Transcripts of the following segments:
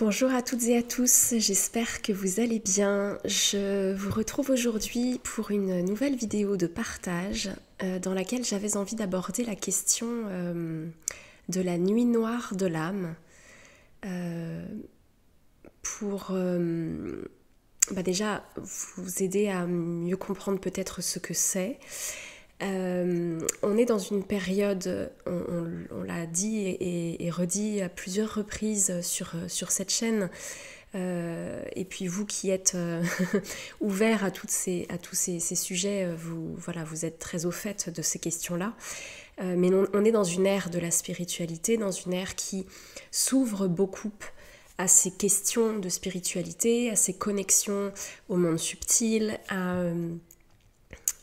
Bonjour à toutes et à tous, j'espère que vous allez bien. Je vous retrouve aujourd'hui pour une nouvelle vidéo de partage dans laquelle j'avais envie d'aborder la question de la nuit noire de l'âme pour déjà vous aider à mieux comprendre peut-être ce que c'est. On est dans une période, on l'a dit et redit à plusieurs reprises sur cette chaîne, et puis vous qui êtes ouverts à tous ces sujets, vous êtes très au fait de ces questions-là, mais on est dans une ère de la spiritualité, dans une ère qui s'ouvre beaucoup à ces questions de spiritualité, à ces connexions au monde subtil,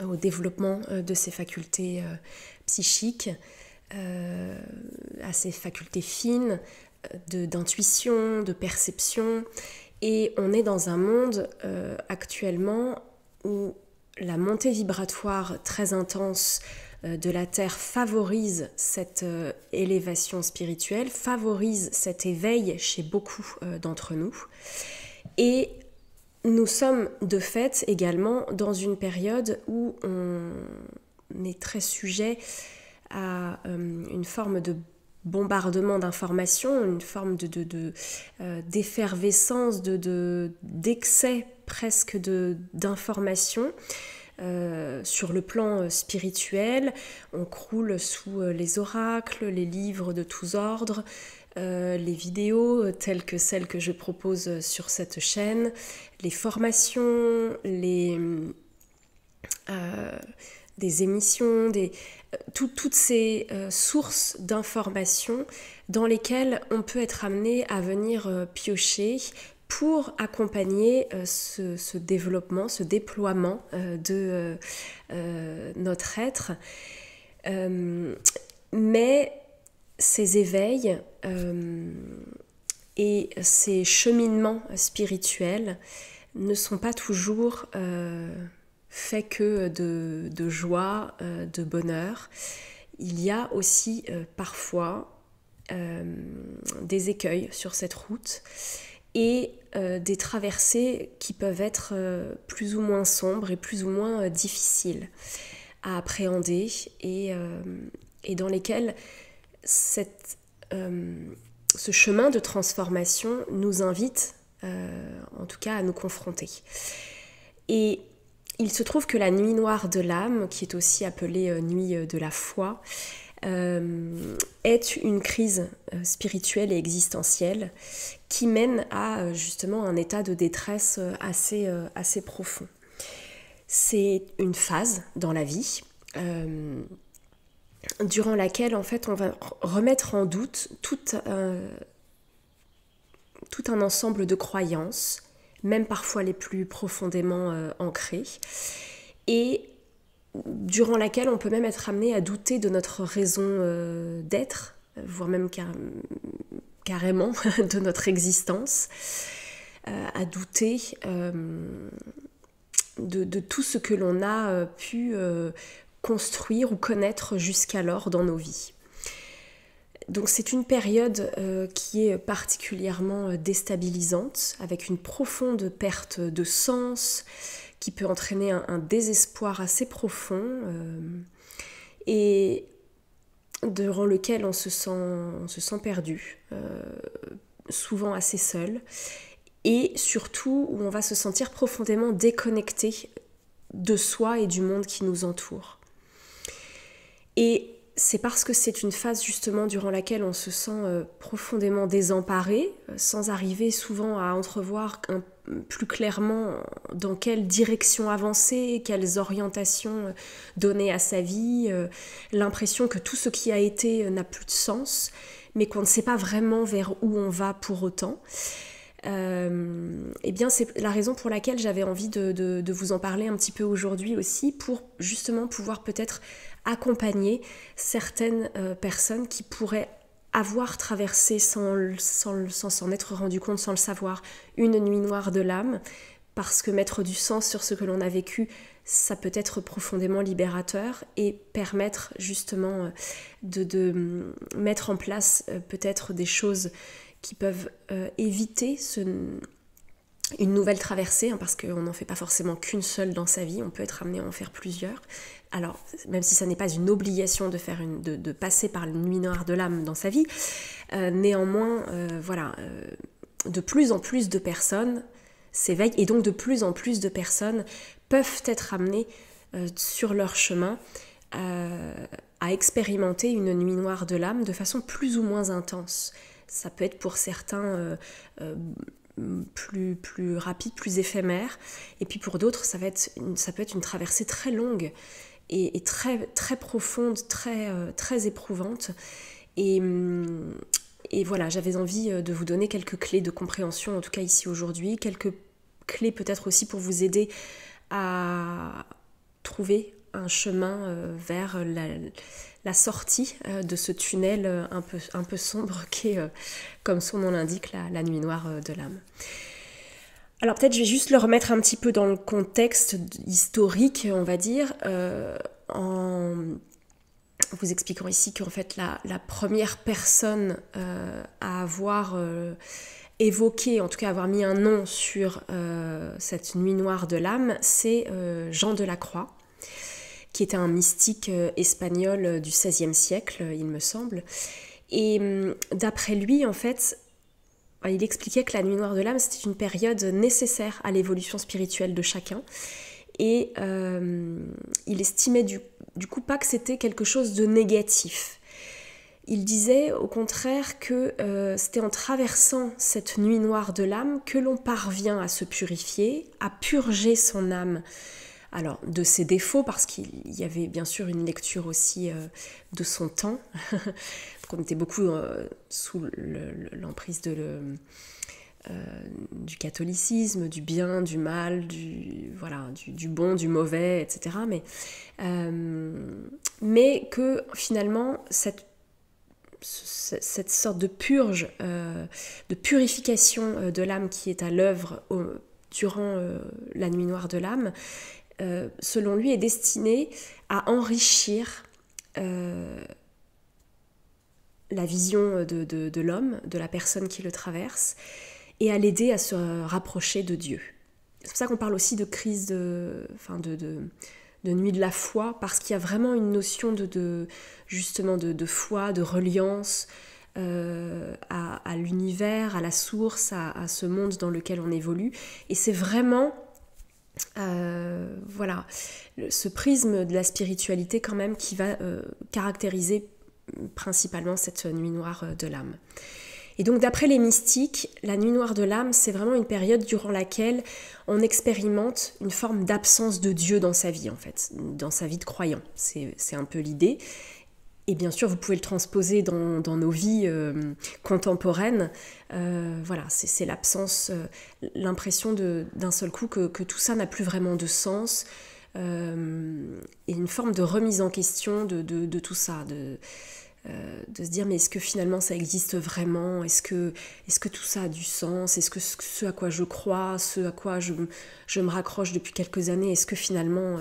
au développement de ses facultés psychiques, à ses facultés fines, d'intuition, de perception. Et on est dans un monde actuellement où la montée vibratoire très intense de la Terre favorise cette élévation spirituelle, favorise cet éveil chez beaucoup d'entre nous. Et nous sommes de fait également dans une période où on est très sujet à une forme de bombardement d'informations, une forme d'effervescence, d'excès presque d'informations. Sur le plan spirituel, on croule sous les oracles, les livres de tous ordres, les vidéos telles que celles que je propose sur cette chaîne, les formations, des émissions, toutes ces sources d'informations dans lesquelles on peut être amené à venir piocher pour accompagner ce développement, ce déploiement de notre être. Mais ces éveils et ces cheminements spirituels ne sont pas toujours faits que de joie, de bonheur. Il y a aussi parfois des écueils sur cette route et des traversées qui peuvent être plus ou moins sombres et plus ou moins difficiles à appréhender et dans lesquelles ce chemin de transformation nous invite en tout cas à nous confronter. Et il se trouve que la nuit noire de l'âme, qui est aussi appelée nuit de la foi, est une crise spirituelle et existentielle qui mène à justement un état de détresse assez profond. C'est une phase dans la vie durant laquelle en fait on va remettre en doute tout un ensemble de croyances, même parfois les plus profondément ancrées, et durant laquelle on peut même être amené à douter de notre raison d'être, voire même carrément de notre existence, à douter de tout ce que l'on a pu construire ou connaître jusqu'alors dans nos vies. Donc c'est une période qui est particulièrement déstabilisante, avec une profonde perte de sens, qui peut entraîner un désespoir assez profond, et durant lequel on se sent perdu, souvent assez seul, et surtout où on va se sentir profondément déconnecté de soi et du monde qui nous entoure. Et c'est parce que c'est une phase justement durant laquelle on se sent profondément désemparé, sans arriver souvent à entrevoir plus clairement dans quelle direction avancer, quelles orientations donner à sa vie, l'impression que tout ce qui a été n'a plus de sens, mais qu'on ne sait pas vraiment vers où on va pour autant. Eh bien c'est la raison pour laquelle j'avais envie de vous en parler un petit peu aujourd'hui aussi, pour justement pouvoir peut-être accompagner certaines personnes qui pourraient avoir traversé sans s'en être rendu compte, sans le savoir, une nuit noire de l'âme, parce que mettre du sens sur ce que l'on a vécu, ça peut être profondément libérateur et permettre justement de mettre en place peut-être des choses qui peuvent éviter une nouvelle traversée, parce qu'on n'en fait pas forcément qu'une seule dans sa vie, on peut être amené à en faire plusieurs. Alors, même si ça n'est pas une obligation de passer par une nuit noire de l'âme dans sa vie, néanmoins, de plus en plus de personnes s'éveillent, et donc de plus en plus de personnes peuvent être amenées sur leur chemin à expérimenter une nuit noire de l'âme de façon plus ou moins intense. Ça peut être pour certains plus rapide, plus éphémère, et puis pour d'autres ça peut être une traversée très longue et très, très profonde, très éprouvante, et voilà, j'avais envie de vous donner quelques clés de compréhension, en tout cas ici aujourd'hui, quelques clés peut-être aussi pour vous aider à trouver un chemin vers la sortie de ce tunnel un peu sombre qui est, comme son nom l'indique, la nuit noire de l'âme. Alors peut-être je vais juste le remettre un petit peu dans le contexte historique, on va dire, en vous expliquant ici qu'en fait la première personne à avoir évoqué, en tout cas avoir mis un nom sur cette nuit noire de l'âme, c'est Jean de la Croix, qui était un mystique espagnol du XVIe siècle, il me semble. Et d'après lui, en fait, il expliquait que la nuit noire de l'âme, c'était une période nécessaire à l'évolution spirituelle de chacun. Et il estimait du coup pas que c'était quelque chose de négatif. Il disait au contraire que c'était en traversant cette nuit noire de l'âme que l'on parvient à se purifier, à purger son âme. Alors, de ses défauts, parce qu'il y avait bien sûr une lecture aussi de son temps. Donc on était beaucoup sous l'emprise du catholicisme, du bien, du mal, du bon, du mauvais, etc. Mais que finalement, cette sorte de purge, de purification de l'âme qui est à l'œuvre durant la nuit noire de l'âme, selon lui, est destinée à enrichir la vision de l'homme, de la personne qui le traverse, et à l'aider à se rapprocher de Dieu. C'est pour ça qu'on parle aussi de crise de nuit de la foi, parce qu'il y a vraiment une notion justement de foi, de reliance à l'univers, à la source, à ce monde dans lequel on évolue. Et c'est vraiment ce prisme de la spiritualité quand même qui va caractériser principalement cette nuit noire de l'âme. Et donc d'après les mystiques, la nuit noire de l'âme, c'est vraiment une période durant laquelle on expérimente une forme d'absence de Dieu dans sa vie, en fait, dans sa vie de croyant. C'est un peu l'idée. Et bien sûr, vous pouvez le transposer dans nos vies contemporaines. C'est l'absence, l'impression d'un seul coup que tout ça n'a plus vraiment de sens. Et une forme de remise en question de tout ça, de se dire mais est-ce que finalement ça existe vraiment, est-ce que tout ça a du sens, est-ce que ce à quoi je crois, ce à quoi je me raccroche depuis quelques années, est-ce que finalement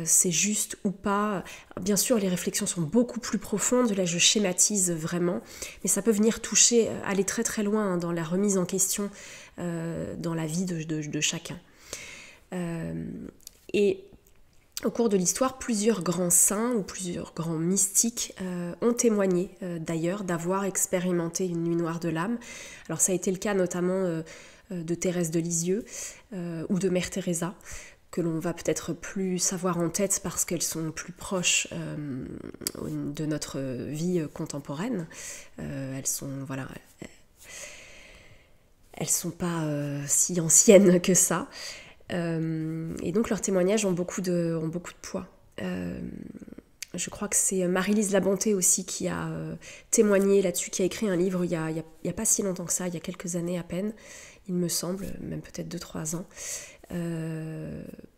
c'est juste ou pas. Bien sûr les réflexions sont beaucoup plus profondes, là je schématise vraiment, mais ça peut venir toucher, aller très très loin dans la remise en question dans la vie de chacun. Et au cours de l'histoire, plusieurs grands saints ou plusieurs grands mystiques ont témoigné d'ailleurs d'avoir expérimenté une nuit noire de l'âme. Alors ça a été le cas notamment de Thérèse de Lisieux ou de Mère Teresa, que l'on va peut-être plus savoir en tête parce qu'elles sont plus proches de notre vie contemporaine. Elles sont pas si anciennes que ça. Et donc leurs témoignages ont beaucoup de poids. Je crois que c'est Marie-Lise Labonté aussi qui a témoigné là-dessus, qui a écrit un livre il y a pas si longtemps que ça, il y a quelques années à peine, il me semble, même peut-être 2-3 ans,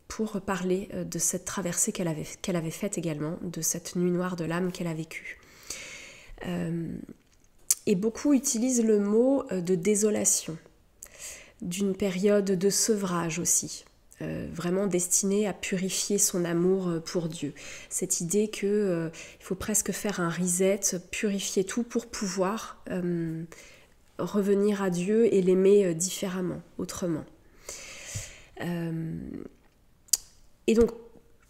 pour parler de cette traversée qu'elle avait faite également, de cette nuit noire de l'âme qu'elle a vécue. Et beaucoup utilisent le mot de désolation, d'une période de sevrage aussi, vraiment destinée à purifier son amour pour Dieu. Cette idée qu'il faut presque faire un reset, purifier tout pour pouvoir revenir à Dieu et l'aimer différemment, autrement. Et donc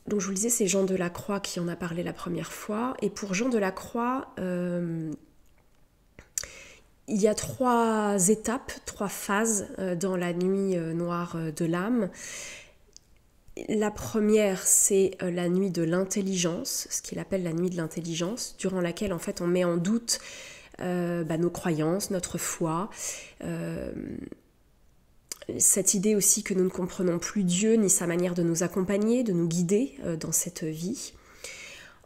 je vous le disais, c'est Jean Delacroix qui en a parlé la première fois. Et pour Jean Delacroix, il y a 3 étapes, 3 phases dans la nuit noire de l'âme. La première, c'est la nuit de l'intelligence, ce qu'il appelle la nuit de l'intelligence, durant laquelle en fait on met en doute nos croyances, notre foi, cette idée aussi que nous ne comprenons plus Dieu ni sa manière de nous accompagner, de nous guider dans cette vie.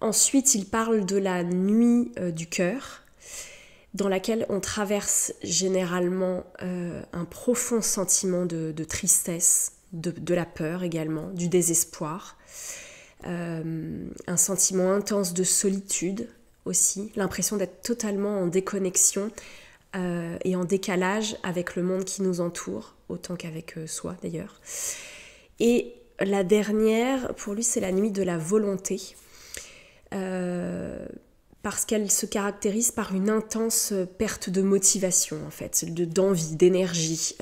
Ensuite, il parle de la nuit du cœur, dans laquelle on traverse généralement un profond sentiment de tristesse, de la peur également, du désespoir, un sentiment intense de solitude aussi, l'impression d'être totalement en déconnexion et en décalage avec le monde qui nous entoure, autant qu'avec soi d'ailleurs. Et la dernière, pour lui, c'est la nuit de la volonté, parce qu'elle se caractérise par une intense perte de motivation, en fait, d'envie, d'énergie.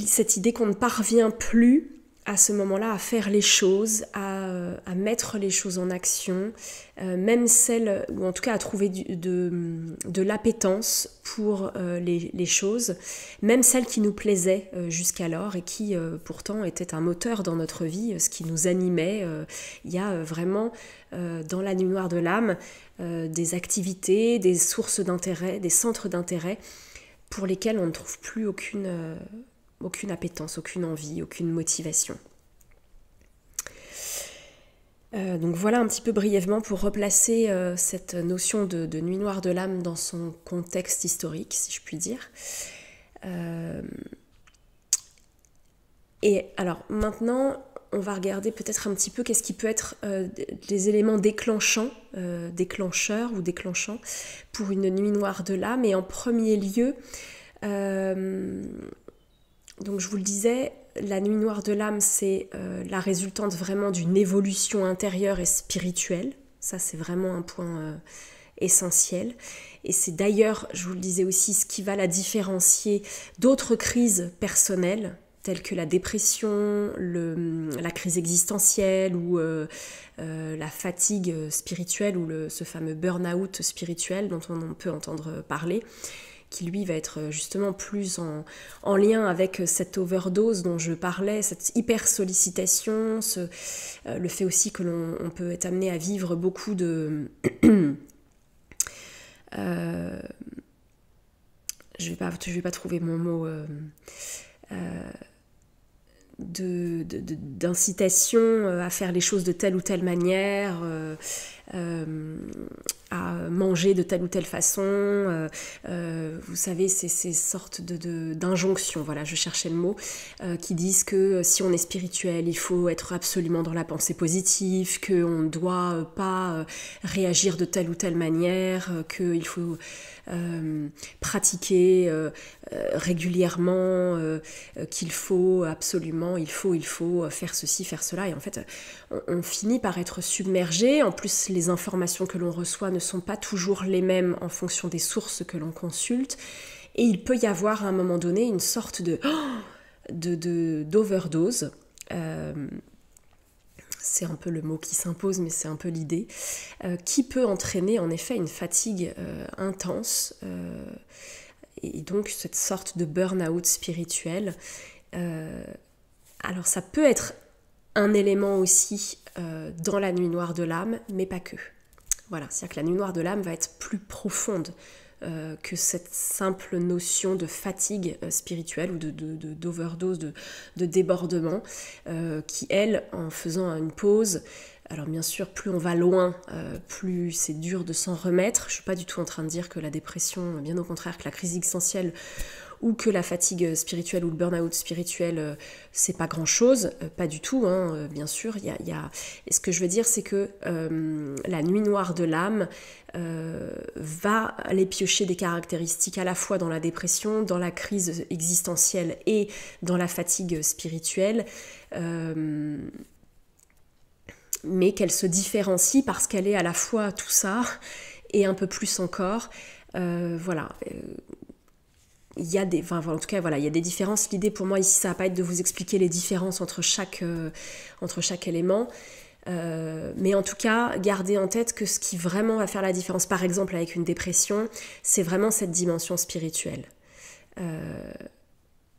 Cette idée qu'on ne parvient plus à ce moment-là à faire les choses, à mettre les choses en action, même celles, ou en tout cas à trouver de l'appétence pour les choses, même celles qui nous plaisaient jusqu'alors et qui pourtant étaient un moteur dans notre vie, ce qui nous animait. Il y a vraiment dans la nuit noire de l'âme des activités, des sources d'intérêt, des centres d'intérêt pour lesquels on ne trouve plus aucune appétence, aucune envie, aucune motivation. Donc voilà un petit peu brièvement pour replacer cette notion de nuit noire de l'âme dans son contexte historique, si je puis dire. Et alors maintenant, on va regarder peut-être un petit peu qu'est-ce qui peut être des éléments déclencheurs ou déclenchants pour une nuit noire de l'âme. Et en premier lieu, donc je vous le disais, la nuit noire de l'âme, c'est la résultante vraiment d'une évolution intérieure et spirituelle. Ça, c'est vraiment un point essentiel. Et c'est d'ailleurs, je vous le disais aussi, ce qui va la différencier d'autres crises personnelles, telles que la dépression, la crise existentielle ou la fatigue spirituelle ou ce fameux burn-out spirituel dont on peut entendre parler, qui lui va être justement plus en lien avec cette overdose dont je parlais, cette hyper-sollicitation, le fait aussi que l'on peut être amené à vivre beaucoup de... je vais pas trouver mon mot... d'incitation à faire les choses de telle ou telle manière, à manger de telle ou telle façon, vous savez, ces sortes d'injonctions, voilà, je cherchais le mot, qui disent que si on est spirituel, il faut être absolument dans la pensée positive, qu'on ne doit pas réagir de telle ou telle manière, qu'il faut pratiquer régulièrement, qu'il faut absolument, il faut faire ceci, faire cela, et en fait on finit par être submergé. En plus, les informations que l'on reçoit ne sont pas toujours les mêmes en fonction des sources que l'on consulte, et il peut y avoir à un moment donné une sorte d'overdose. C'est un peu le mot qui s'impose, mais c'est un peu l'idée, qui peut entraîner en effet une fatigue intense, et donc cette sorte de burn-out spirituel. Alors ça peut être un élément aussi dans la nuit noire de l'âme, mais pas que. Voilà, c'est-à-dire que la nuit noire de l'âme va être plus profonde que cette simple notion de fatigue spirituelle ou d'overdose, de débordement, qui, elle, en faisant une pause, alors bien sûr, plus on va loin, plus c'est dur de s'en remettre. Je ne suis pas du tout en train de dire que la dépression, bien au contraire, que la crise existentielle ou que la fatigue spirituelle ou le burn-out spirituel, c'est pas grand-chose, pas du tout, hein, bien sûr. Et ce que je veux dire, c'est que la nuit noire de l'âme va aller piocher des caractéristiques à la fois dans la dépression, dans la crise existentielle et dans la fatigue spirituelle, mais qu'elle se différencie parce qu'elle est à la fois tout ça et un peu plus encore Voilà. Il y a des, enfin, en tout cas, voilà, il y a des différences. L'idée pour moi ici, ça va pas être de vous expliquer les différences entre chaque élément. Mais en tout cas, gardez en tête que ce qui vraiment va faire la différence, par exemple avec une dépression, c'est vraiment cette dimension spirituelle.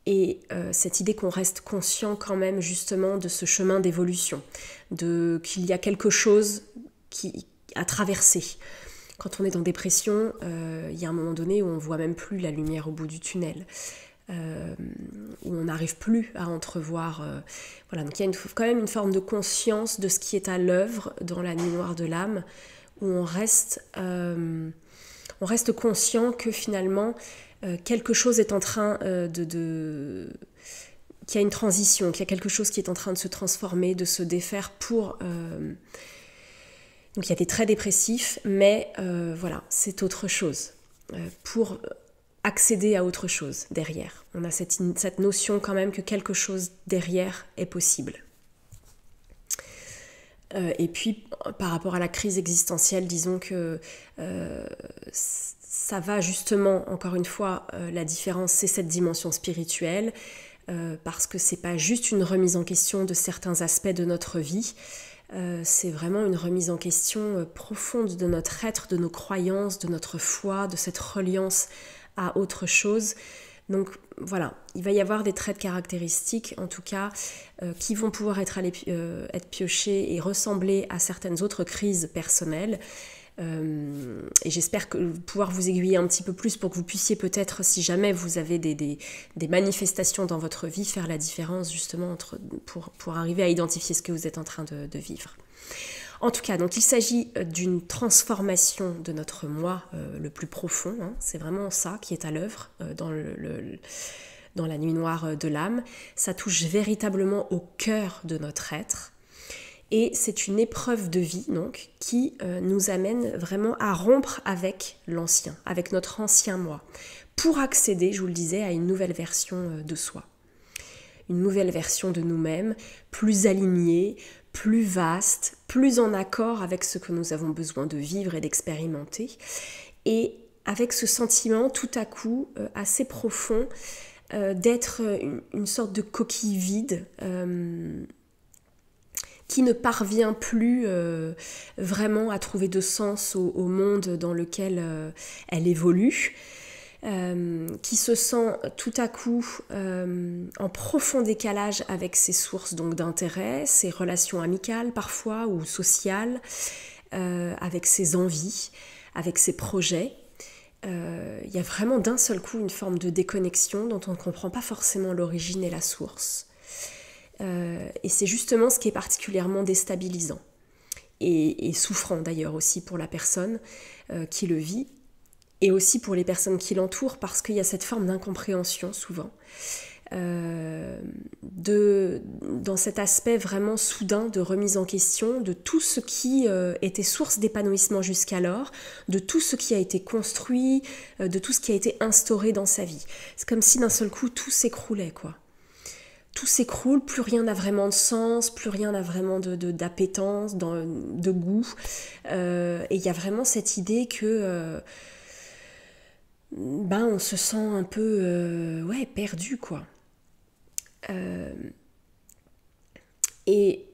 Et cette idée qu'on reste conscient quand même justement de ce chemin d'évolution, qu'il y a quelque chose à traverser. Quand on est en dépression, il y a un moment donné où on ne voit même plus la lumière au bout du tunnel, où on n'arrive plus à entrevoir. Voilà, donc il y a quand même une forme de conscience de ce qui est à l'œuvre dans la nuit noire de l'âme, où on reste conscient que finalement quelque chose est en train qu'il y a une transition, qu'il y a quelque chose qui est en train de se transformer, de se défaire pour... Donc il y a des traits dépressifs, mais voilà, c'est autre chose. Pour accéder à autre chose derrière. On a cette notion quand même que quelque chose derrière est possible. Et puis, par rapport à la crise existentielle, disons que ça va justement, encore une fois, la différence, c'est cette dimension spirituelle, parce que c'est pas juste une remise en question de certains aspects de notre vie, c'est vraiment une remise en question profonde de notre être, de nos croyances, de notre foi, de cette reliance à autre chose. Donc voilà, il va y avoir des traits de caractéristiques, en tout cas, qui vont pouvoir être piochés et ressembler à certaines autres crises personnelles. Et j'espère pouvoir vous aiguiller un petit peu plus pour que vous puissiez peut-être, si jamais vous avez des manifestations dans votre vie, faire la différence justement pour arriver à identifier ce que vous êtes en train de vivre. En tout cas, donc il s'agit d'une transformation de notre moi le plus profond, hein. C'est vraiment ça qui est à l'œuvre dans la nuit noire de l'âme. Ça touche véritablement au cœur de notre être. Et c'est une épreuve de vie donc qui nous amène vraiment à rompre avec l'ancien, avec notre ancien moi, pour accéder, je vous le disais, à une nouvelle version de soi. Une nouvelle version de nous-mêmes, plus alignée, plus vaste, plus en accord avec ce que nous avons besoin de vivre et d'expérimenter. Et avec ce sentiment tout à coup assez profond d'être une sorte de coquille vide, qui ne parvient plus vraiment à trouver de sens au monde dans lequel elle évolue, qui se sent tout à coup en profond décalage avec ses sources donc d'intérêt, ses relations amicales parfois ou sociales, avec ses envies, avec ses projets. Il y a vraiment d'un seul coup une forme de déconnexion dont on ne comprend pas forcément l'origine et la source. Et c'est justement ce qui est particulièrement déstabilisant et souffrant d'ailleurs aussi pour la personne qui le vit et aussi pour les personnes qui l'entourent, parce qu'il y a cette forme d'incompréhension souvent dans cet aspect vraiment soudain de remise en question de tout ce qui était source d'épanouissement jusqu'alors, de tout ce qui a été construit, de tout ce qui a été instauré dans sa vie. C'est comme si d'un seul coup tout s'écroulait, quoi. Tout s'écroule, plus rien n'a vraiment de sens, plus rien n'a vraiment d'appétence, de goût. Et il y a vraiment cette idée que on se sent un peu perdu, quoi. Et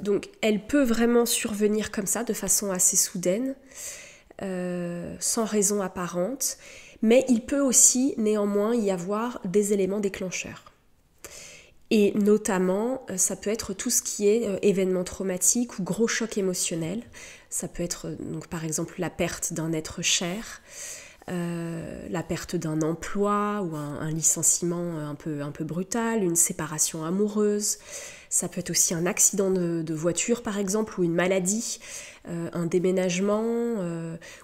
donc elle peut vraiment survenir comme ça, de façon assez soudaine, sans raison apparente. Mais il peut aussi néanmoins y avoir des éléments déclencheurs. Et notamment, ça peut être tout ce qui est événement traumatique ou gros choc émotionnel. Ça peut être donc par exemple la perte d'un être cher, la perte d'un emploi ou un licenciement un peu brutal, une séparation amoureuse. Ça peut être aussi un accident de voiture par exemple, ou une maladie, un déménagement,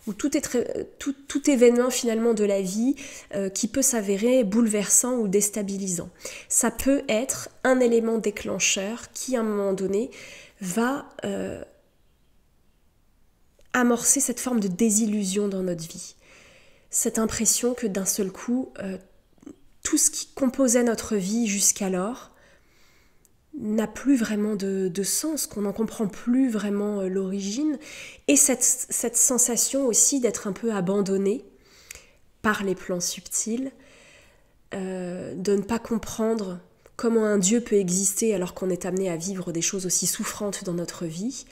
ou tout événement finalement de la vie qui peut s'avérer bouleversant ou déstabilisant. Ça peut être un élément déclencheur qui à un moment donné va amorcer cette forme de désillusion dans notre vie. Cette impression que d'un seul coup, tout ce qui composait notre vie jusqu'alors n'a plus vraiment de sens, qu'on n'en comprend plus vraiment l'origine, et cette sensation aussi d'être un peu abandonné par les plans subtils, de ne pas comprendre comment un Dieu peut exister alors qu'on est amené à vivre des choses aussi souffrantes dans notre vie.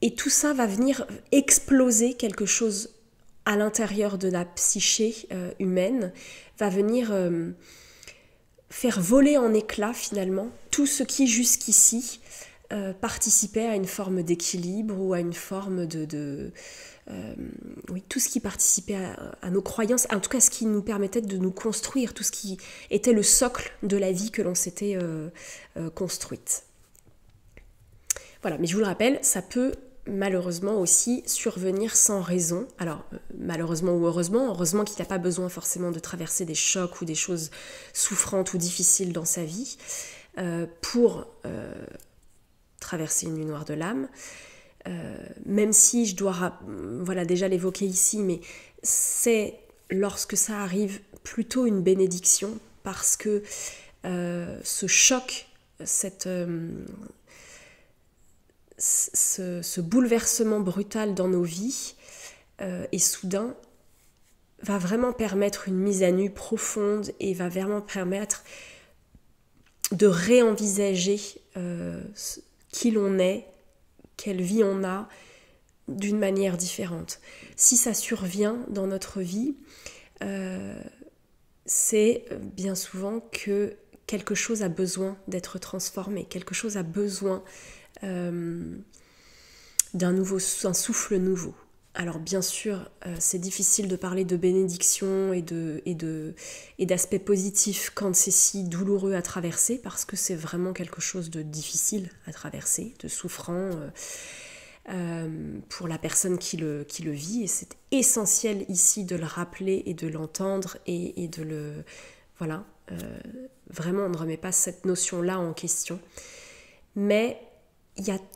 Et tout ça va venir exploser quelque chose à l'intérieur de la psyché humaine, va venir faire voler en éclats finalement tout ce qui jusqu'ici participait à une forme d'équilibre ou à une forme oui, tout ce qui participait à nos croyances, en tout cas ce qui nous permettait de nous construire, tout ce qui était le socle de la vie que l'on s'était construite. Voilà, mais je vous le rappelle, ça peut malheureusement aussi survenir sans raison. Alors, malheureusement ou heureusement qu'il n'a pas besoin forcément de traverser des chocs ou des choses souffrantes ou difficiles dans sa vie pour traverser une nuit noire de l'âme. Même si je dois déjà l'évoquer ici, mais c'est lorsque ça arrive plutôt une bénédiction parce que ce choc, ce bouleversement brutal dans nos vies et soudain va vraiment permettre une mise à nu profonde et va vraiment permettre de réenvisager qui l'on est, quelle vie on a d'une manière différente. Si ça survient dans notre vie, c'est bien souvent que quelque chose a besoin d'être transformé, quelque chose a besoin d'un souffle nouveau. Alors bien sûr, c'est difficile de parler de bénédiction et d'aspects positifs quand c'est si douloureux à traverser, parce que c'est vraiment quelque chose de difficile à traverser, de souffrant pour la personne qui le vit. Et c'est essentiel ici de le rappeler et de l'entendre et de le... Voilà, vraiment on ne remet pas cette notion-là en question. Mais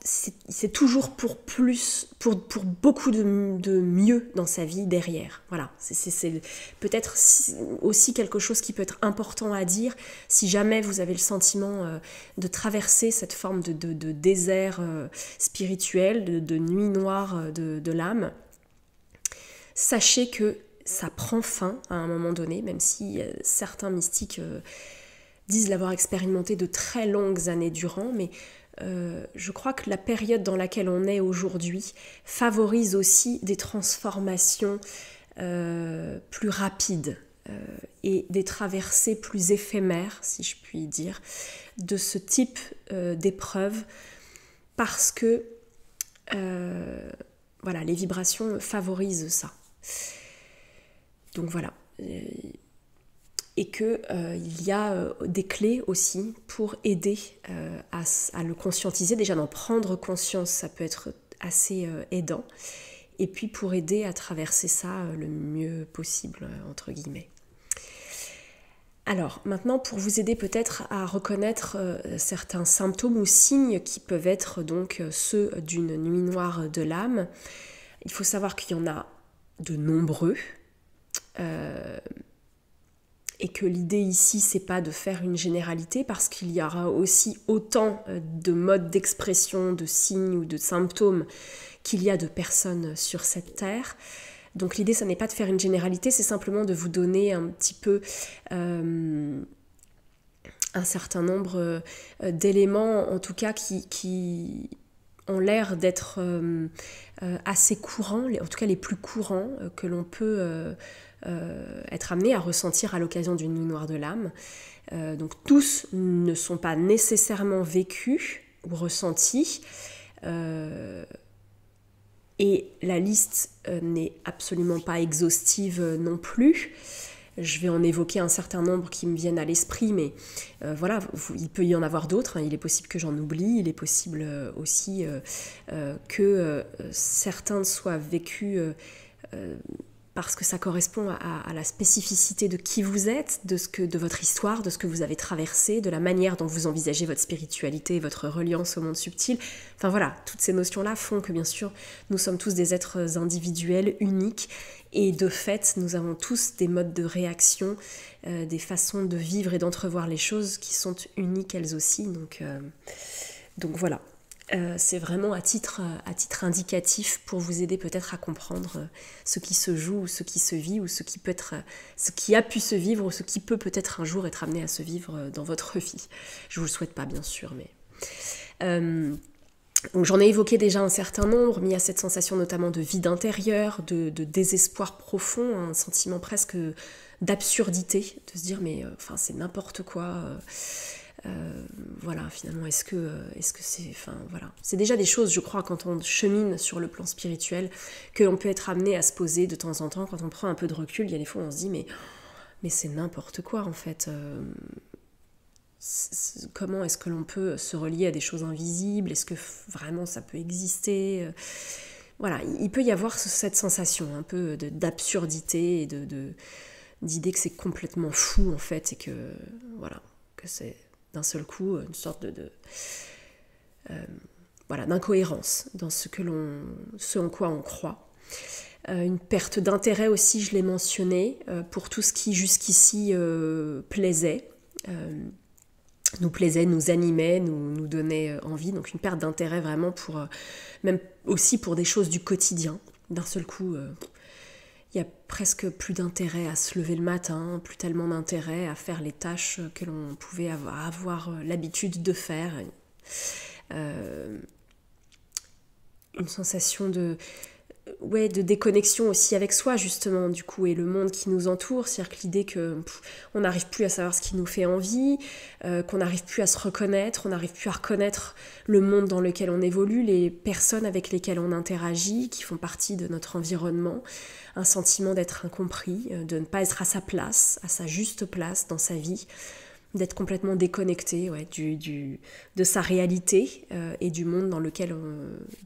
c'est toujours pour plus, pour beaucoup de mieux dans sa vie derrière. Voilà, c'est peut-être aussi quelque chose qui peut être important à dire si jamais vous avez le sentiment de traverser cette forme de désert spirituel, de nuit noire de l'âme. Sachez que ça prend fin à un moment donné, même si certains mystiques disent l'avoir expérimenté de très longues années durant, mais je crois que la période dans laquelle on est aujourd'hui favorise aussi des transformations plus rapides et des traversées plus éphémères, si je puis dire, de ce type d'épreuve, parce que voilà, les vibrations favorisent ça. Donc voilà. Et qu'il y a des clés aussi pour aider à le conscientiser. Déjà d'en prendre conscience, ça peut être assez aidant. Et puis pour aider à traverser ça le mieux possible, entre guillemets. Alors maintenant, pour vous aider peut-être à reconnaître certains symptômes ou signes qui peuvent être donc ceux d'une nuit noire de l'âme, il faut savoir qu'il y en a de nombreux. Et que l'idée ici, c'est pas de faire une généralité, parce qu'il y aura aussi autant de modes d'expression, de signes ou de symptômes qu'il y a de personnes sur cette terre. Donc l'idée, ça n'est pas de faire une généralité, c'est simplement de vous donner un petit peu un certain nombre d'éléments, en tout cas, qui ont l'air d'être assez courants, en tout cas les plus courants que l'on peut être amené à ressentir à l'occasion d'une nuit noire de l'âme. Donc tous ne sont pas nécessairement vécus ou ressentis, et la liste n'est absolument pas exhaustive non plus. Je vais en évoquer un certain nombre qui me viennent à l'esprit, mais voilà, il peut y en avoir d'autres, hein. Il est possible que j'en oublie, il est possible aussi que certains soient vécus parce que ça correspond à la spécificité de qui vous êtes, de votre histoire, de ce que vous avez traversé, de la manière dont vous envisagez votre spiritualité, votre reliance au monde subtil. Enfin voilà, toutes ces notions-là font que bien sûr, nous sommes tous des êtres individuels, uniques, et de fait, nous avons tous des modes de réaction, des façons de vivre et d'entrevoir les choses qui sont uniques elles aussi. Donc voilà. C'est vraiment à titre indicatif pour vous aider peut-être à comprendre ce qui se joue ou ce qui se vit ou ce qui a pu se vivre ou ce qui peut peut-être un jour être amené à se vivre dans votre vie. Je vous le souhaite pas bien sûr, mais donc j'en ai évoqué déjà un certain nombre, mais il y a cette sensation notamment de vide intérieur, de désespoir profond, un sentiment presque d'absurdité, de se dire mais enfin c'est n'importe quoi. Voilà, finalement, est-ce que c'est... Enfin, voilà. C'est déjà des choses, je crois, quand on chemine sur le plan spirituel, que l'on peut être amené à se poser de temps en temps, quand on prend un peu de recul, il y a des fois où on se dit, mais c'est n'importe quoi, en fait. Comment est-ce que l'on peut se relier à des choses invisibles? Est-ce que vraiment ça peut exister? Voilà, il peut y avoir cette sensation un peu d'absurdité et d'idée que c'est complètement fou, en fait, et que, voilà, que c'est d'un seul coup une sorte voilà, d'incohérence dans ce en quoi on croit. Une perte d'intérêt aussi, je l'ai mentionné, pour tout ce qui jusqu'ici plaisait, nous animait, nous donnait envie. Donc une perte d'intérêt vraiment pour, même aussi pour des choses du quotidien. D'un seul coup, il y a presque plus d'intérêt à se lever le matin, plus tellement d'intérêt à faire les tâches que l'on pouvait avoir l'habitude de faire. Une sensation de déconnexion aussi avec soi justement du coup et le monde qui nous entoure, c'est-à-dire que l'idée qu'on n'arrive plus à savoir ce qui nous fait envie, qu'on n'arrive plus à se reconnaître, on n'arrive plus à reconnaître le monde dans lequel on évolue, les personnes avec lesquelles on interagit, qui font partie de notre environnement, un sentiment d'être incompris, de ne pas être à sa place, à sa juste place dans sa vie, d'être complètement déconnecté de sa réalité et du monde dans lequel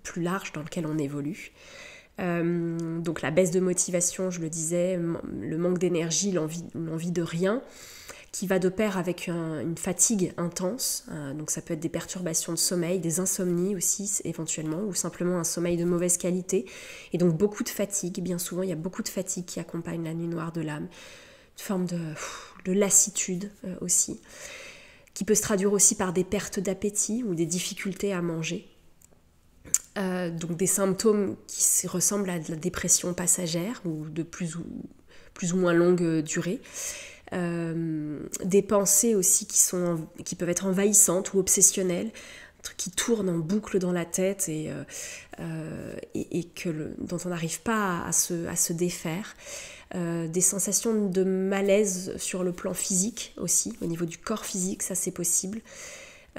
plus large dans lequel on évolue. Donc la baisse de motivation, je le disais, le manque d'énergie, l'envie de rien, qui va de pair avec une fatigue intense, donc ça peut être des perturbations de sommeil, des insomnies aussi éventuellement, ou simplement un sommeil de mauvaise qualité, et donc beaucoup de fatigue, bien souvent il y a beaucoup de fatigue qui accompagne la nuit noire de l'âme, une forme de lassitude aussi, qui peut se traduire aussi par des pertes d'appétit ou des difficultés à manger. Donc des symptômes qui ressemblent à de la dépression passagère ou de plus ou moins longue durée. Des pensées aussi qui peuvent être envahissantes ou obsessionnelles, qui tournent en boucle dans la tête et dont on n'arrive pas à se défaire. Des sensations de malaise sur le plan physique aussi, au niveau du corps physique, ça c'est possible.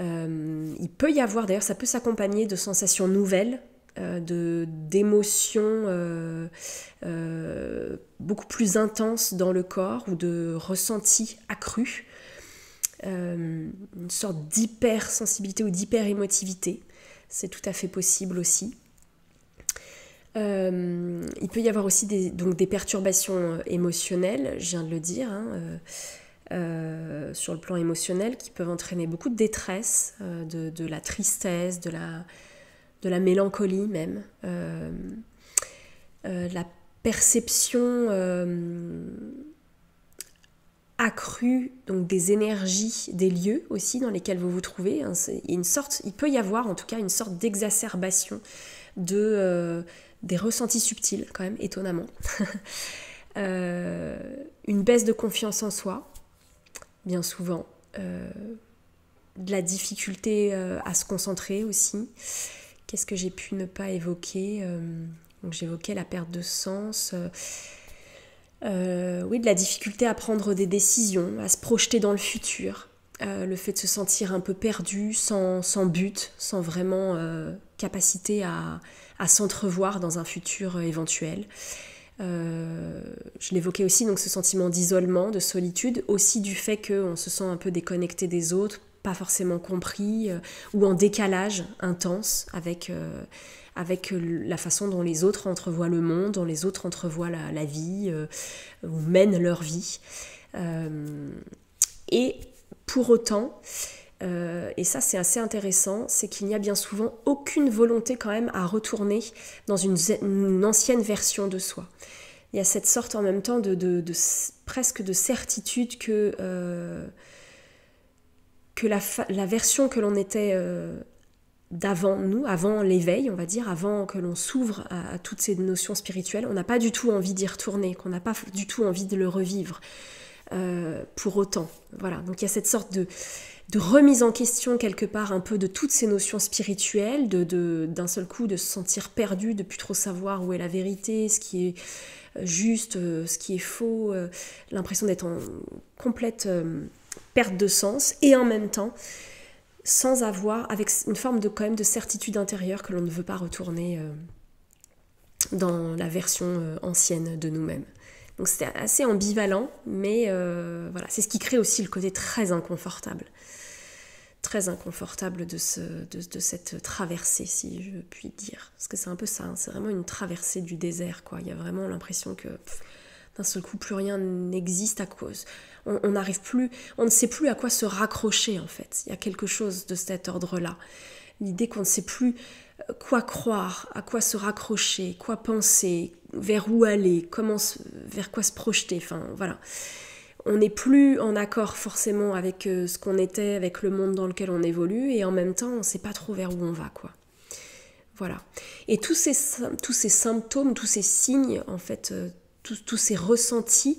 Il peut y avoir, d'ailleurs ça peut s'accompagner de sensations nouvelles, d'émotions beaucoup plus intenses dans le corps ou de ressentis accrus, une sorte d'hypersensibilité ou d'hyperémotivité, c'est tout à fait possible aussi. Il peut y avoir aussi des perturbations émotionnelles, je viens de le dire, sur le plan émotionnel, qui peuvent entraîner beaucoup de détresse, de la tristesse, de la mélancolie même, la perception accrue donc des énergies des lieux aussi dans lesquels vous vous trouvez. Il peut y avoir en tout cas une sorte d'exacerbation des ressentis subtils quand même, étonnamment. Une baisse de confiance en soi, bien souvent, de la difficulté à se concentrer aussi. Qu'est-ce que j'ai pu ne pas évoquer? Donc j'évoquais la perte de sens, de la difficulté à prendre des décisions, à se projeter dans le futur, le fait de se sentir un peu perdu, sans but, sans vraiment capacité à s'entrevoir dans un futur éventuel. Je l'évoquais aussi, donc ce sentiment d'isolement, de solitude, aussi du fait qu'on se sent un peu déconnecté des autres, pas forcément compris, ou en décalage intense avec la façon dont les autres entrevoient le monde, dont les autres entrevoient la vie, ou mènent leur vie. Et pour autant, et ça c'est assez intéressant, c'est qu'il n'y a bien souvent aucune volonté quand même à retourner dans une ancienne version de soi. Il y a cette sorte en même temps presque de certitude que la version que l'on était d'avant nous, avant l'éveil, on va dire, avant que l'on s'ouvre à toutes ces notions spirituelles, on n'a pas du tout envie d'y retourner, qu'on n'a pas du tout envie de le revivre pour autant. Voilà, donc il y a cette sorte de remise en question quelque part un peu de toutes ces notions spirituelles, d'un seul coup de se sentir perdu, de plus trop savoir où est la vérité, ce qui est juste, ce qui est faux, l'impression d'être en complète perte de sens, et en même temps sans avoir, avec une forme quand même de certitude intérieure que l'on ne veut pas retourner dans la version ancienne de nous-mêmes. Donc c'était assez ambivalent, mais voilà, c'est ce qui crée aussi le côté très inconfortable de cette traversée, si je puis dire. Parce que c'est un peu ça, hein, c'est vraiment une traversée du désert, quoi. Il y a vraiment l'impression que d'un seul coup, plus rien n'existe à cause. On n'arrive plus, on ne sait plus à quoi se raccrocher, en fait. Il y a quelque chose de cet ordre-là. L'idée qu'on ne sait plus quoi croire, à quoi se raccrocher, quoi penser, vers où aller, vers quoi se projeter, enfin, voilà. On n'est plus en accord forcément avec ce qu'on était, avec le monde dans lequel on évolue, et en même temps, on ne sait pas trop vers où on va, quoi. Voilà. Et tous ces symptômes, tous ces signes, en fait, tous ces ressentis,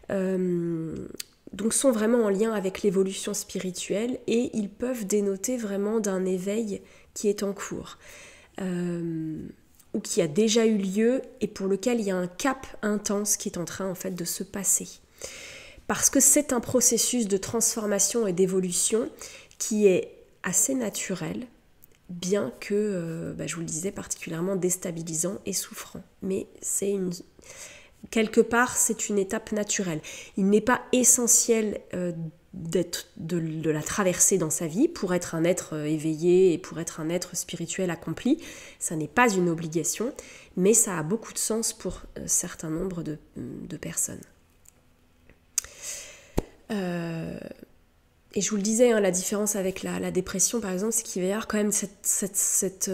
donc sont vraiment en lien avec l'évolution spirituelle, et ils peuvent dénoter vraiment d'un éveil qui est en cours, ou qui a déjà eu lieu, et pour lequel il y a un cap intense qui est en train en fait de se passer. Parce que c'est un processus de transformation et d'évolution qui est assez naturel, bien que, je vous le disais, particulièrement déstabilisant et souffrant. Mais quelque part, c'est une étape naturelle. Il n'est pas essentiel de la traverser dans sa vie pour être un être éveillé et pour être un être spirituel accompli. Ça n'est pas une obligation, mais ça a beaucoup de sens pour un certain nombre de personnes. Et je vous le disais, hein, la différence avec la dépression, par exemple, c'est qu'il va y avoir quand même cette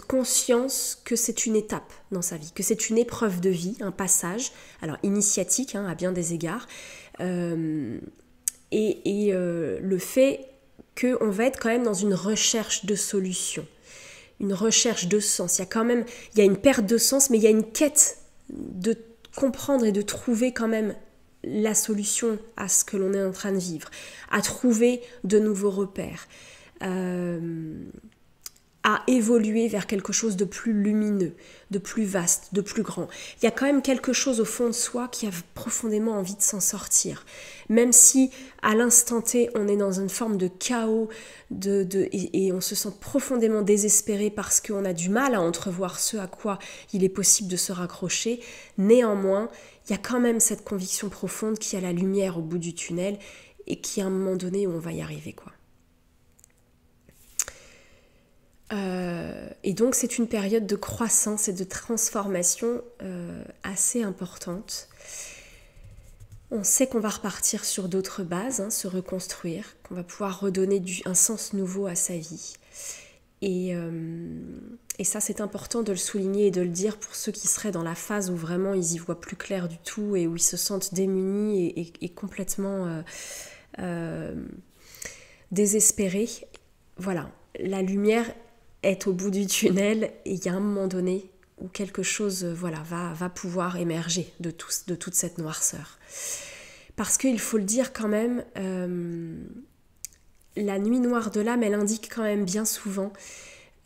conscience que c'est une étape dans sa vie, que c'est une épreuve de vie, un passage, alors initiatique hein, à bien des égards, le fait qu'on va être quand même dans une recherche de solution, une recherche de sens. Il y a une perte de sens, mais il y a une quête de comprendre et de trouver quand même la solution à ce que l'on est en train de vivre, à trouver de nouveaux repères, à évoluer vers quelque chose de plus lumineux, de plus vaste, de plus grand. Il y a quand même quelque chose au fond de soi qui a profondément envie de s'en sortir. Même si à l'instant T, on est dans une forme de chaos et on se sent profondément désespéré parce qu'on a du mal à entrevoir ce à quoi il est possible de se raccrocher, néanmoins, il y a quand même cette conviction profonde qu'il y a la lumière au bout du tunnel et qu'il y a un moment donné où on va y arriver, quoi. Et donc c'est une période de croissance et de transformation assez importante. On sait qu'on va repartir sur d'autres bases, hein, se reconstruire, qu'on va pouvoir redonner un sens nouveau à sa vie. Et ça, c'est important de le souligner et de le dire pour ceux qui seraient dans la phase où vraiment ils y voient plus clair du tout et où ils se sentent démunis et complètement désespérés. Voilà, la lumière est au bout du tunnel et il y a un moment donné où quelque chose va pouvoir émerger de toute cette noirceur. Parce qu'il faut le dire quand même, la nuit noire de l'âme, elle indique quand même bien souvent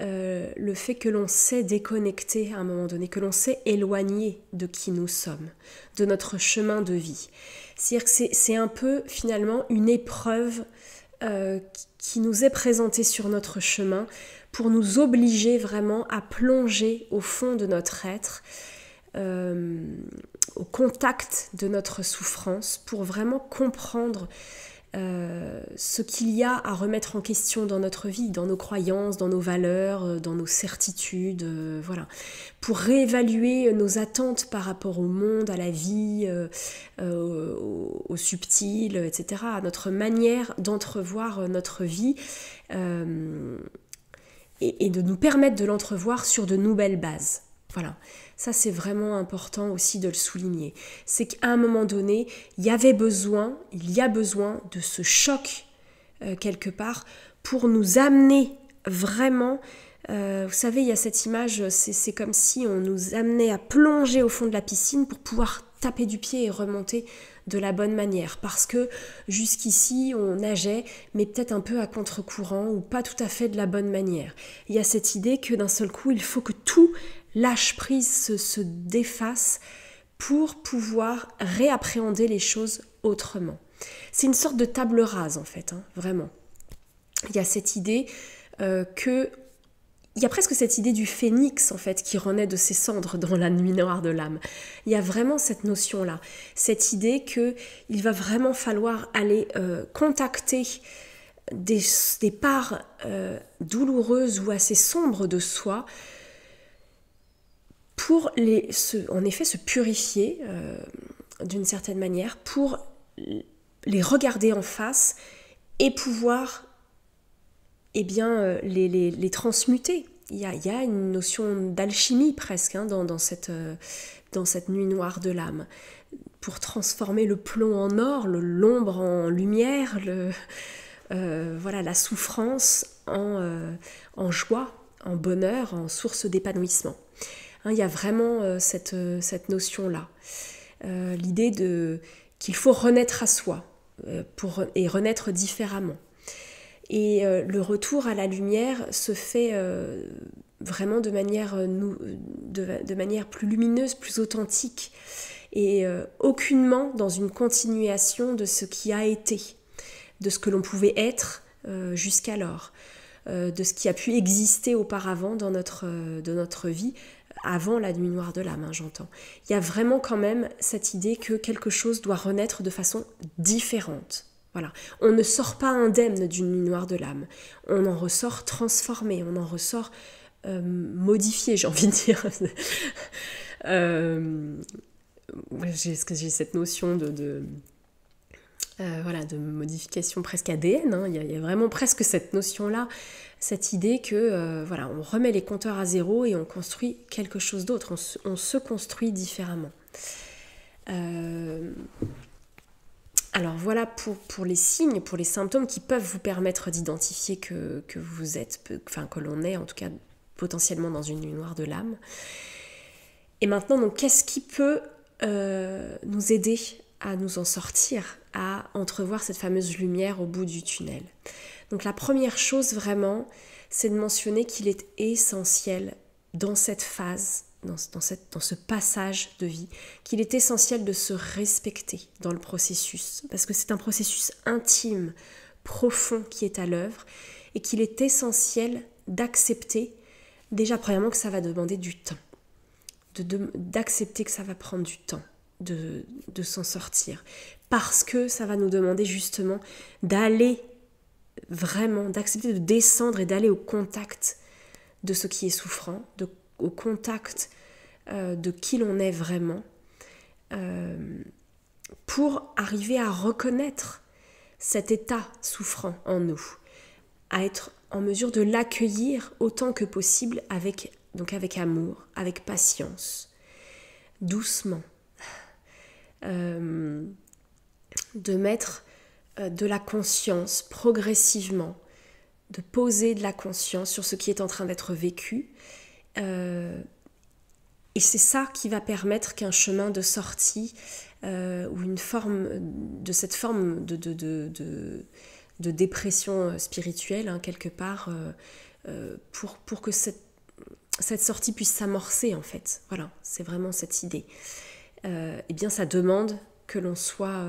le fait que l'on s'est déconnecté à un moment donné, que l'on s'est éloigné de qui nous sommes, de notre chemin de vie. C'est-à-dire que c'est un peu finalement une épreuve qui nous est présentée sur notre chemin pour nous obliger vraiment à plonger au fond de notre être, au contact de notre souffrance, pour vraiment comprendre ce qu'il y a à remettre en question dans notre vie, dans nos croyances, dans nos valeurs, dans nos certitudes, voilà, pour réévaluer nos attentes par rapport au monde, à la vie, au subtil, etc., à notre manière d'entrevoir notre vie, et de nous permettre de l'entrevoir sur de nouvelles bases. Voilà, ça c'est vraiment important aussi de le souligner. C'est qu'à un moment donné, il y a besoin de ce choc quelque part pour nous amener vraiment, vous savez, il y a cette image, c'est comme si on nous amenait à plonger au fond de la piscine pour pouvoir taper du pied et remonter de la bonne manière, parce que jusqu'ici on nageait mais peut-être un peu à contre-courant ou pas tout à fait de la bonne manière. Il y a cette idée que d'un seul coup il faut que tout lâche prise, se défasse pour pouvoir réappréhender les choses autrement. C'est une sorte de table rase en fait, vraiment. Il y a cette idée il y a presque cette idée du phénix en fait qui renaît de ses cendres dans la nuit noire de l'âme. Il y a vraiment cette notion-là, cette idée qu'il va vraiment falloir aller contacter des parts douloureuses ou assez sombres de soi pour en effet se purifier d'une certaine manière, pour les regarder en face et pouvoir les transmuter. Il y a une notion d'alchimie presque dans cette nuit noire de l'âme, pour transformer le plomb en or, l'ombre en lumière, la souffrance en joie, en bonheur, en source d'épanouissement. Il y a vraiment cette notion-là. L'idée qu'il faut renaître à soi et renaître différemment. Et le retour à la lumière se fait vraiment de manière plus lumineuse, plus authentique, et aucunement dans une continuation de ce qui a été, de ce que l'on pouvait être jusqu'alors, de ce qui a pu exister auparavant dans notre vie, avant la nuit noire de l'âme, j'entends. Il y a vraiment quand même cette idée que quelque chose doit renaître de façon différente. Voilà. On ne sort pas indemne d'une nuit noire de l'âme. On en ressort transformé, on en ressort modifié, j'ai envie de dire. J'ai cette notion de modification presque ADN. Il y a vraiment presque cette notion-là, cette idée que on remet les compteurs à zéro et on construit quelque chose d'autre. On se construit différemment. Alors voilà pour les signes, pour les symptômes qui peuvent vous permettre d'identifier que vous êtes, que l'on est en tout cas potentiellement dans une nuit noire de l'âme. Et maintenant, donc, qu'est-ce qui peut nous aider à nous en sortir, à entrevoir cette fameuse lumière au bout du tunnel? Donc la première chose vraiment, c'est de mentionner qu'il est essentiel dans cette phase, dans ce passage de vie, qu'il est essentiel de se respecter dans le processus, parce que c'est un processus intime, profond qui est à l'œuvre, et qu'il est essentiel d'accepter, déjà premièrement que ça va demander du temps, d'accepter que ça va prendre du temps de s'en sortir, parce que ça va nous demander justement d'accepter de descendre et d'aller au contact de ce qui est souffrant, au contact de qui l'on est vraiment, pour arriver à reconnaître cet état souffrant en nous, à être en mesure de l'accueillir autant que possible avec amour, avec patience, doucement, de mettre de la conscience progressivement, de poser de la conscience sur ce qui est en train d'être vécu, et c'est ça qui va permettre qu'un chemin de sortie ou cette forme de dépression spirituelle, quelque part, pour que cette sortie puisse s'amorcer en fait. Voilà, c'est vraiment cette idée. Eh bien, ça demande que l'on soit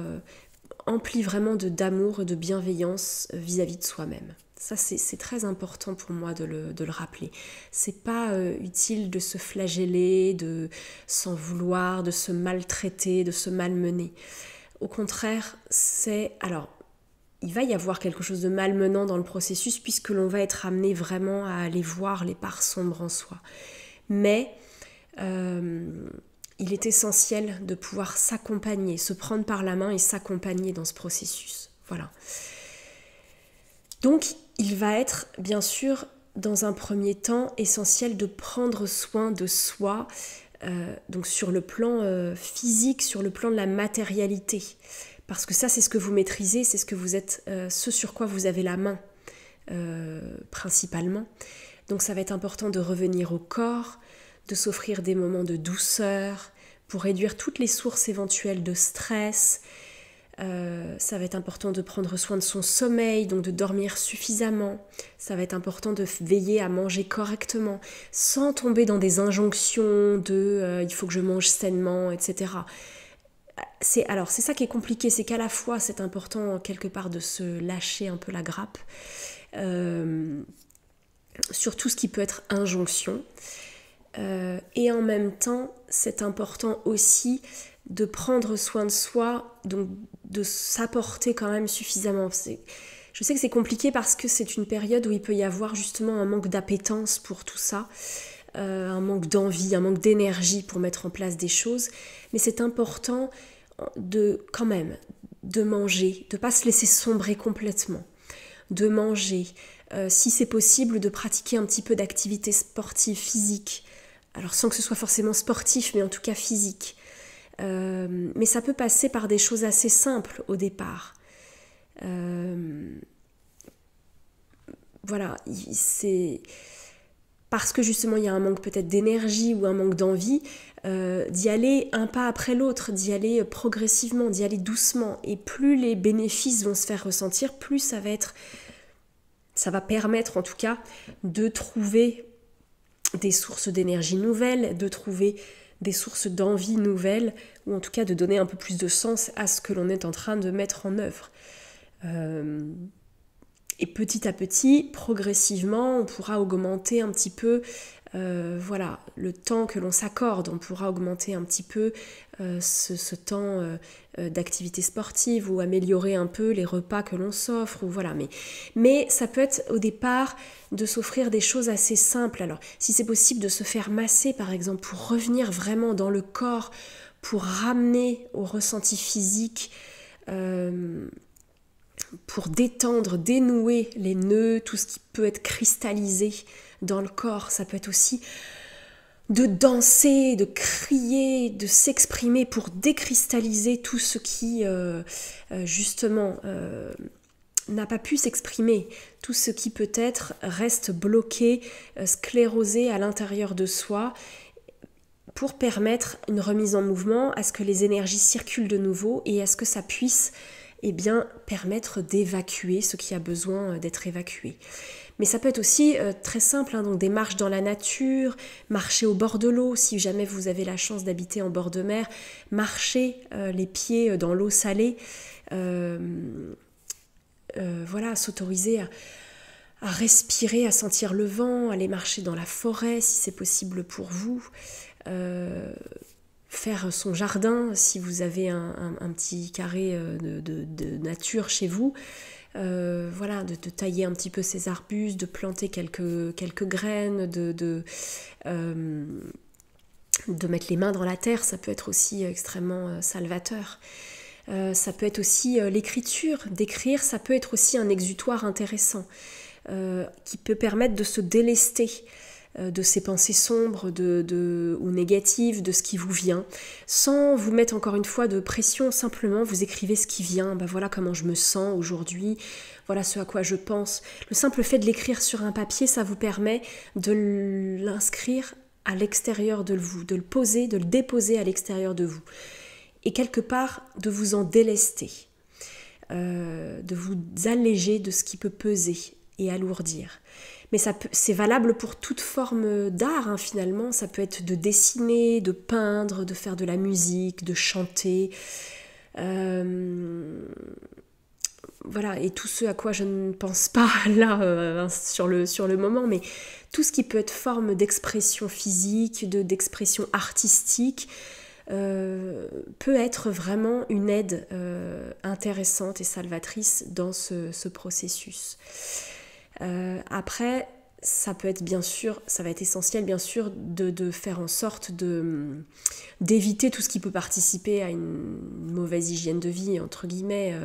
empli vraiment d'amour et de bienveillance vis-à-vis de soi-même. Ça, c'est très important pour moi de le rappeler. C'est pas utile de se flageller, de s'en vouloir, de se maltraiter, de se malmener. Au contraire, il va y avoir quelque chose de malmenant dans le processus puisque l'on va être amené vraiment à aller voir les parts sombres en soi. Mais il est essentiel de pouvoir s'accompagner, se prendre par la main et s'accompagner dans ce processus. Voilà. Donc, il va être, bien sûr, dans un premier temps, essentiel de prendre soin de soi, donc sur le plan physique, sur le plan de la matérialité. Parce que ça, c'est ce que vous maîtrisez, c'est ce que vous êtes, ce sur quoi vous avez la main, principalement. Donc, ça va être important de revenir au corps, de s'offrir des moments de douceur pour réduire toutes les sources éventuelles de stress. Ça va être important de prendre soin de son sommeil, donc de dormir suffisamment. Ça va être important de veiller à manger correctement, sans tomber dans des injonctions de il faut que je mange sainement, etc. C'est ça qui est compliqué, c'est qu'à la fois c'est important quelque part de se lâcher un peu la grappe sur tout ce qui peut être injonction. Et en même temps, c'est important aussi de prendre soin de soi, donc de s'apporter quand même suffisamment. Je sais que c'est compliqué parce que c'est une période où il peut y avoir justement un manque d'appétence pour tout ça, un manque d'envie, un manque d'énergie pour mettre en place des choses, mais c'est important quand même de manger, de ne pas se laisser sombrer complètement, de manger, si c'est possible, de pratiquer un petit peu d'activité sportive, physique, alors sans que ce soit forcément sportif, mais en tout cas physique. Mais ça peut passer par des choses assez simples au départ. Voilà, c'est parce que justement il y a un manque peut-être d'énergie ou un manque d'envie, d'y aller un pas après l'autre, d'y aller progressivement, d'y aller doucement. Et plus les bénéfices vont se faire ressentir, plus ça va permettre en tout cas de trouver des sources d'énergie nouvelles, de trouver des sources d'envie nouvelles, ou en tout cas de donner un peu plus de sens à ce que l'on est en train de mettre en œuvre. Et petit à petit, progressivement, on pourra augmenter un petit peu le temps que l'on s'accorde. On pourra augmenter un petit peu ce temps d'activité sportive ou améliorer un peu les repas que l'on s'offre. Mais ça peut être au départ de s'offrir des choses assez simples. Alors, si c'est possible de se faire masser, par exemple, pour revenir vraiment dans le corps, pour ramener au ressenti physique, pour détendre, dénouer les nœuds, tout ce qui peut être cristallisé dans le corps. Ça peut être aussi de danser, de crier, de s'exprimer pour décristalliser tout ce qui, justement, n'a pas pu s'exprimer. Tout ce qui peut-être reste bloqué, sclérosé à l'intérieur de soi, pour permettre une remise en mouvement, à ce que les énergies circulent de nouveau et à ce que ça puisse permettre d'évacuer ce qui a besoin d'être évacué. Mais ça peut être aussi très simple, donc des marches dans la nature, marcher au bord de l'eau, si jamais vous avez la chance d'habiter en bord de mer, marcher les pieds dans l'eau salée, s'autoriser à respirer, à sentir le vent, aller marcher dans la forêt si c'est possible pour vous, faire son jardin si vous avez un petit carré de nature chez vous, de tailler un petit peu ces arbustes, de planter quelques graines, de mettre les mains dans la terre, ça peut être aussi extrêmement salvateur. Ça peut être aussi l'écriture, d'écrire, ça peut être aussi un exutoire intéressant qui peut permettre de se délester de ces pensées sombres ou négatives, de ce qui vous vient, sans vous mettre encore une fois de pression. Simplement vous écrivez ce qui vient, voilà comment je me sens aujourd'hui, voilà ce à quoi je pense. Le simple fait de l'écrire sur un papier, ça vous permet de l'inscrire à l'extérieur de vous, de le poser, de le déposer à l'extérieur de vous, et quelque part de vous en délester, de vous alléger de ce qui peut peser et alourdir. Mais c'est valable pour toute forme d'art, finalement. Ça peut être de dessiner, de peindre, de faire de la musique, de chanter. Et tout ce à quoi je ne pense pas là sur le moment, mais tout ce qui peut être forme d'expression physique, d'expression artistique, peut être vraiment une aide intéressante et salvatrice dans ce processus. Après, ça peut être bien sûr, ça va être essentiel bien sûr de faire en sorte d'éviter tout ce qui peut participer à une mauvaise hygiène de vie, entre guillemets,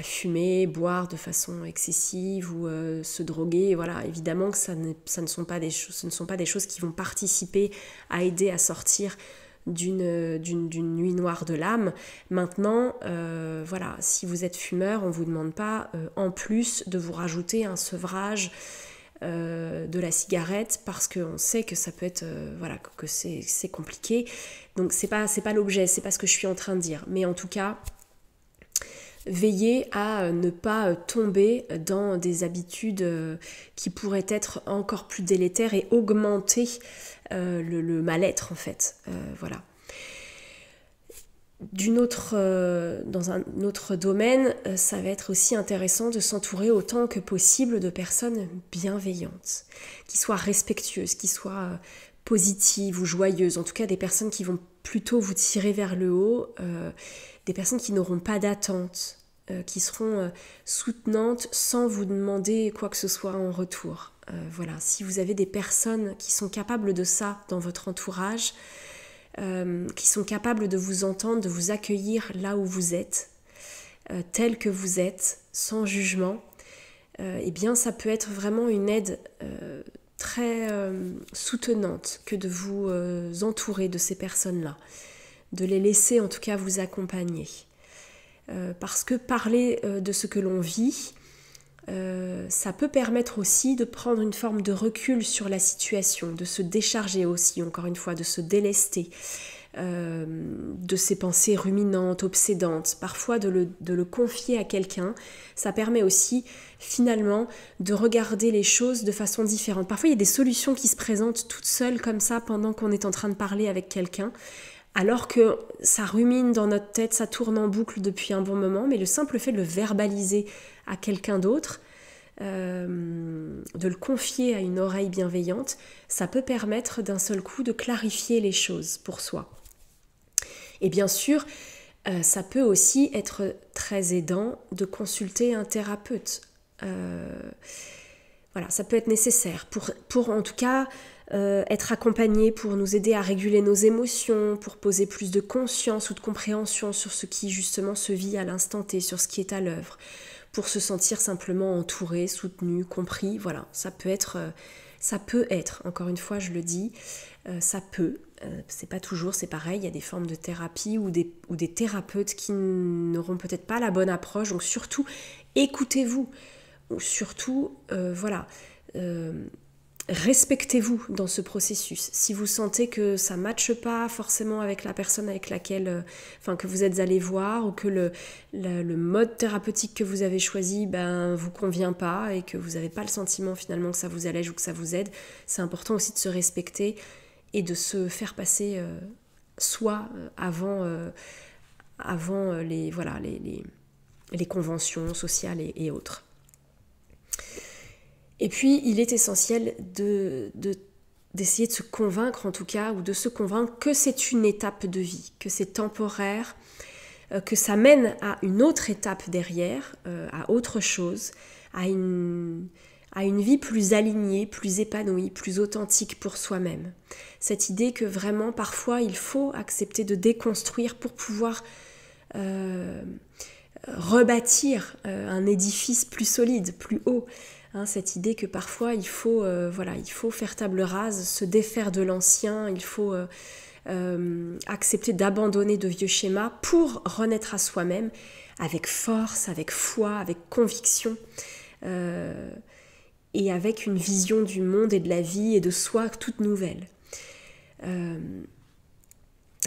fumer, boire de façon excessive ou se droguer. Voilà, évidemment que ce ne sont pas des choses qui vont participer à aider à sortir d'une nuit noire de l'âme. Maintenant, voilà, si vous êtes fumeur, on ne vous demande pas en plus de vous rajouter un sevrage de la cigarette, parce qu'on sait que ça peut être voilà, que c'est compliqué. Donc c'est pas l'objet, c'est pas ce que je suis en train de dire. Mais en tout cas, veillez à ne pas tomber dans des habitudes qui pourraient être encore plus délétères et augmenter le mal-être en fait. Voilà. Dans un autre domaine, ça va être aussi intéressant de s'entourer autant que possible de personnes bienveillantes, qui soient respectueuses, qui soient positives ou joyeuses, en tout cas des personnes qui vont plutôt vous tirer vers le haut, des personnes qui n'auront pas d'attente, qui seront soutenantes sans vous demander quoi que ce soit en retour. Voilà, si vous avez des personnes qui sont capables de ça dans votre entourage, qui sont capables de vous entendre, de vous accueillir là où vous êtes, tel que vous êtes, sans jugement, eh bien ça peut être vraiment une aide très soutenante que de vous entourer de ces personnes-là, de les laisser en tout cas vous accompagner. Parce que parler de ce que l'on vit, ça peut permettre aussi de prendre une forme de recul sur la situation, de se décharger aussi, encore une fois, de se délester de ses pensées ruminantes, obsédantes, parfois de le confier à quelqu'un. Ça permet aussi finalement de regarder les choses de façon différente. Parfois il y a des solutions qui se présentent toutes seules comme ça pendant qu'on est en train de parler avec quelqu'un, alors que ça rumine dans notre tête, ça tourne en boucle depuis un bon moment, mais le simple fait de le verbaliser à quelqu'un d'autre, de le confier à une oreille bienveillante, ça peut permettre d'un seul coup de clarifier les choses pour soi. Et bien sûr, ça peut aussi être très aidant de consulter un thérapeute. Voilà, ça peut être nécessaire pour en tout cas être accompagné, pour nous aider à réguler nos émotions, pour poser plus de conscience ou de compréhension sur ce qui justement se vit à l'instant T, sur ce qui est à l'œuvre, pour se sentir simplement entouré, soutenu, compris. Voilà, ça peut être, encore une fois je le dis, ça peut, c'est pas toujours, c'est pareil, il y a des formes de thérapie ou des thérapeutes qui n'auront peut-être pas la bonne approche, donc surtout écoutez-vous, ou surtout respectez-vous dans ce processus. Si vous sentez que ça ne matche pas forcément avec la personne avec laquelle, que vous êtes allé voir, ou que le mode thérapeutique que vous avez choisi vous convient pas et que vous n'avez pas le sentiment finalement que ça vous allège ou que ça vous aide, c'est important aussi de se respecter et de se faire passer soi avant les conventions sociales et autres. Et puis, il est essentiel d'essayer de se convaincre, en tout cas, ou de se convaincre que c'est une étape de vie, que c'est temporaire, que ça mène à une autre étape derrière, à autre chose, à une vie plus alignée, plus épanouie, plus authentique pour soi-même. Cette idée que vraiment, parfois, il faut accepter de déconstruire pour pouvoir rebâtir un édifice plus solide, plus haut. Cette idée que parfois il faut faire table rase, se défaire de l'ancien, il faut accepter d'abandonner de vieux schémas pour renaître à soi-même avec force, avec foi, avec conviction et avec une vision du monde et de la vie et de soi toute nouvelle.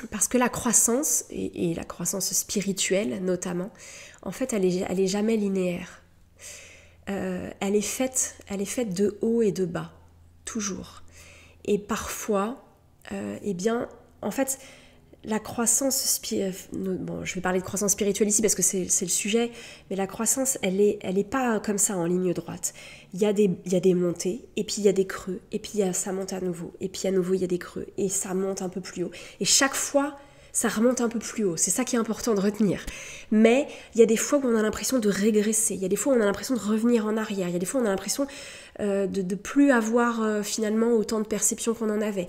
Parce que la croissance, et la croissance spirituelle notamment, en fait elle est jamais linéaire. Elle est faite de haut et de bas, toujours. Et parfois, en fait, la croissance, je vais parler de croissance spirituelle ici parce que c'est le sujet, mais la croissance, elle est pas comme ça en ligne droite. Il y a des montées, et puis il y a des creux, et puis ça monte à nouveau, et puis à nouveau il y a des creux, et ça monte un peu plus haut. Et chaque fois, ça remonte un peu plus haut. C'est ça qui est important de retenir. Mais il y a des fois où on a l'impression de régresser. Il y a des fois où on a l'impression de revenir en arrière. Il y a des fois où on a l'impression de plus avoir finalement autant de perception qu'on en avait.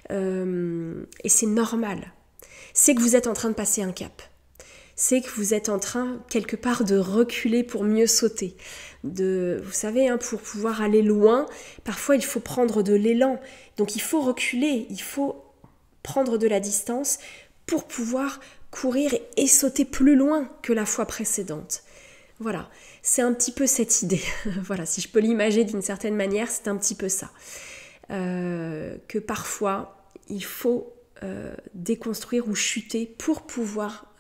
Et c'est normal. C'est que vous êtes en train de passer un cap. C'est que vous êtes en train, quelque part, de reculer pour mieux sauter. Vous savez, pour pouvoir aller loin, parfois il faut prendre de l'élan. Donc il faut reculer, il faut prendre de la distance pour pouvoir courir et sauter plus loin que la fois précédente. Voilà, c'est un petit peu cette idée. Voilà, si je peux l'imager d'une certaine manière, c'est un petit peu ça. Que parfois, il faut déconstruire ou chuter pour pouvoir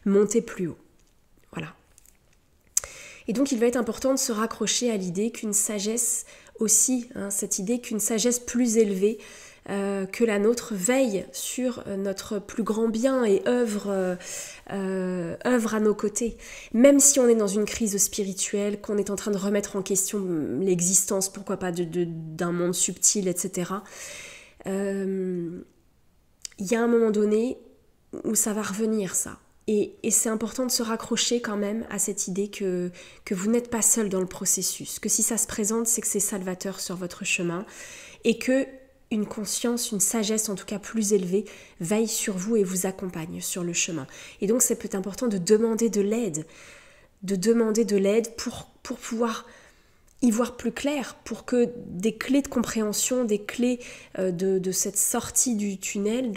monter plus haut. Voilà. Et donc il va être important de se raccrocher à l'idée qu'une sagesse aussi, cette idée qu'une sagesse plus élevée que la nôtre veille sur notre plus grand bien et œuvre à nos côtés. Même si on est dans une crise spirituelle, qu'on est en train de remettre en question l'existence, pourquoi pas, d'un monde subtil, etc. Il y a un moment donné où ça va revenir, ça. Et c'est important de se raccrocher quand même à cette idée que vous n'êtes pas seul dans le processus, que si ça se présente, c'est que c'est salvateur sur votre chemin, et que une conscience, une sagesse en tout cas plus élevée, veille sur vous et vous accompagne sur le chemin. Et donc c'est peut-être important de demander de l'aide, pour pouvoir y voir plus clair, pour que des clés de compréhension, des clés de cette sortie du tunnel,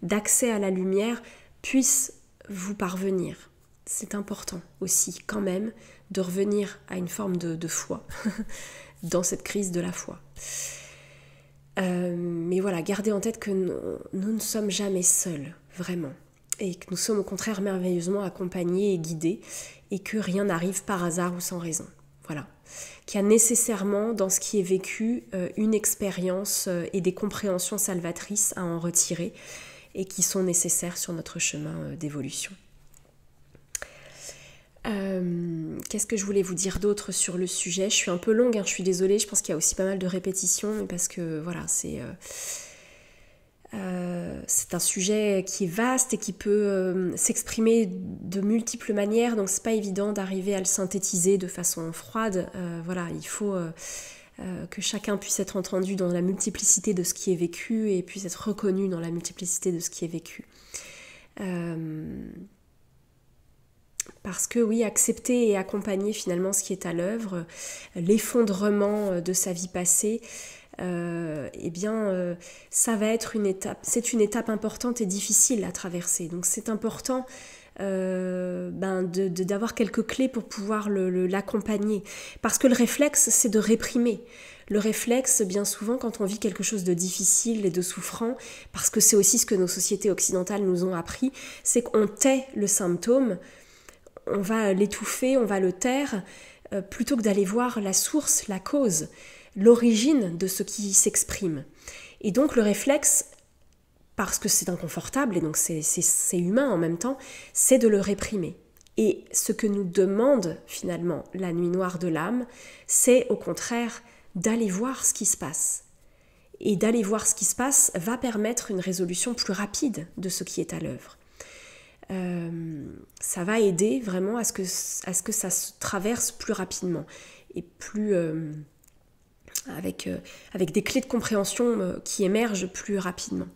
d'accès à la lumière, puissent vous parvenir. C'est important aussi quand même de revenir à une forme de foi dans cette crise de la foi. Mais voilà, gardez en tête que nous ne sommes jamais seuls, vraiment. Et que nous sommes au contraire merveilleusement accompagnés et guidés, et que rien n'arrive par hasard ou sans raison. Voilà. Qu'il y a nécessairement dans ce qui est vécu une expérience et des compréhensions salvatrices à en retirer et qui sont nécessaires sur notre chemin d'évolution. Qu'est-ce que je voulais vous dire d'autre sur le sujet ? Je suis un peu longue, je suis désolée, je pense qu'il y a aussi pas mal de répétitions, mais parce que voilà, c'est un sujet qui est vaste et qui peut s'exprimer de multiples manières, donc c'est pas évident d'arriver à le synthétiser de façon froide. Voilà, il faut que chacun puisse être entendu dans la multiplicité de ce qui est vécu et puisse être reconnu dans la multiplicité de ce qui est vécu. Parce que oui, accepter et accompagner finalement ce qui est à l'œuvre, l'effondrement de sa vie passée, ça va être c'est une étape importante et difficile à traverser. Donc c'est important d'avoir quelques clés pour pouvoir l'accompagner. Parce que le réflexe, c'est de réprimer. Le réflexe, bien souvent, quand on vit quelque chose de difficile et de souffrant, parce que c'est aussi ce que nos sociétés occidentales nous ont appris, c'est qu'on tait le symptôme, on va l'étouffer, on va le taire, plutôt que d'aller voir la source, la cause, l'origine de ce qui s'exprime. Et donc le réflexe, parce que c'est inconfortable et donc c'est humain en même temps, c'est de le réprimer. Et ce que nous demande finalement la nuit noire de l'âme, c'est au contraire d'aller voir ce qui se passe. Et d'aller voir ce qui se passe va permettre une résolution plus rapide de ce qui est à l'œuvre. Ça va aider vraiment à ce que ça se traverse plus rapidement et plus avec des clés de compréhension qui émergent plus rapidement.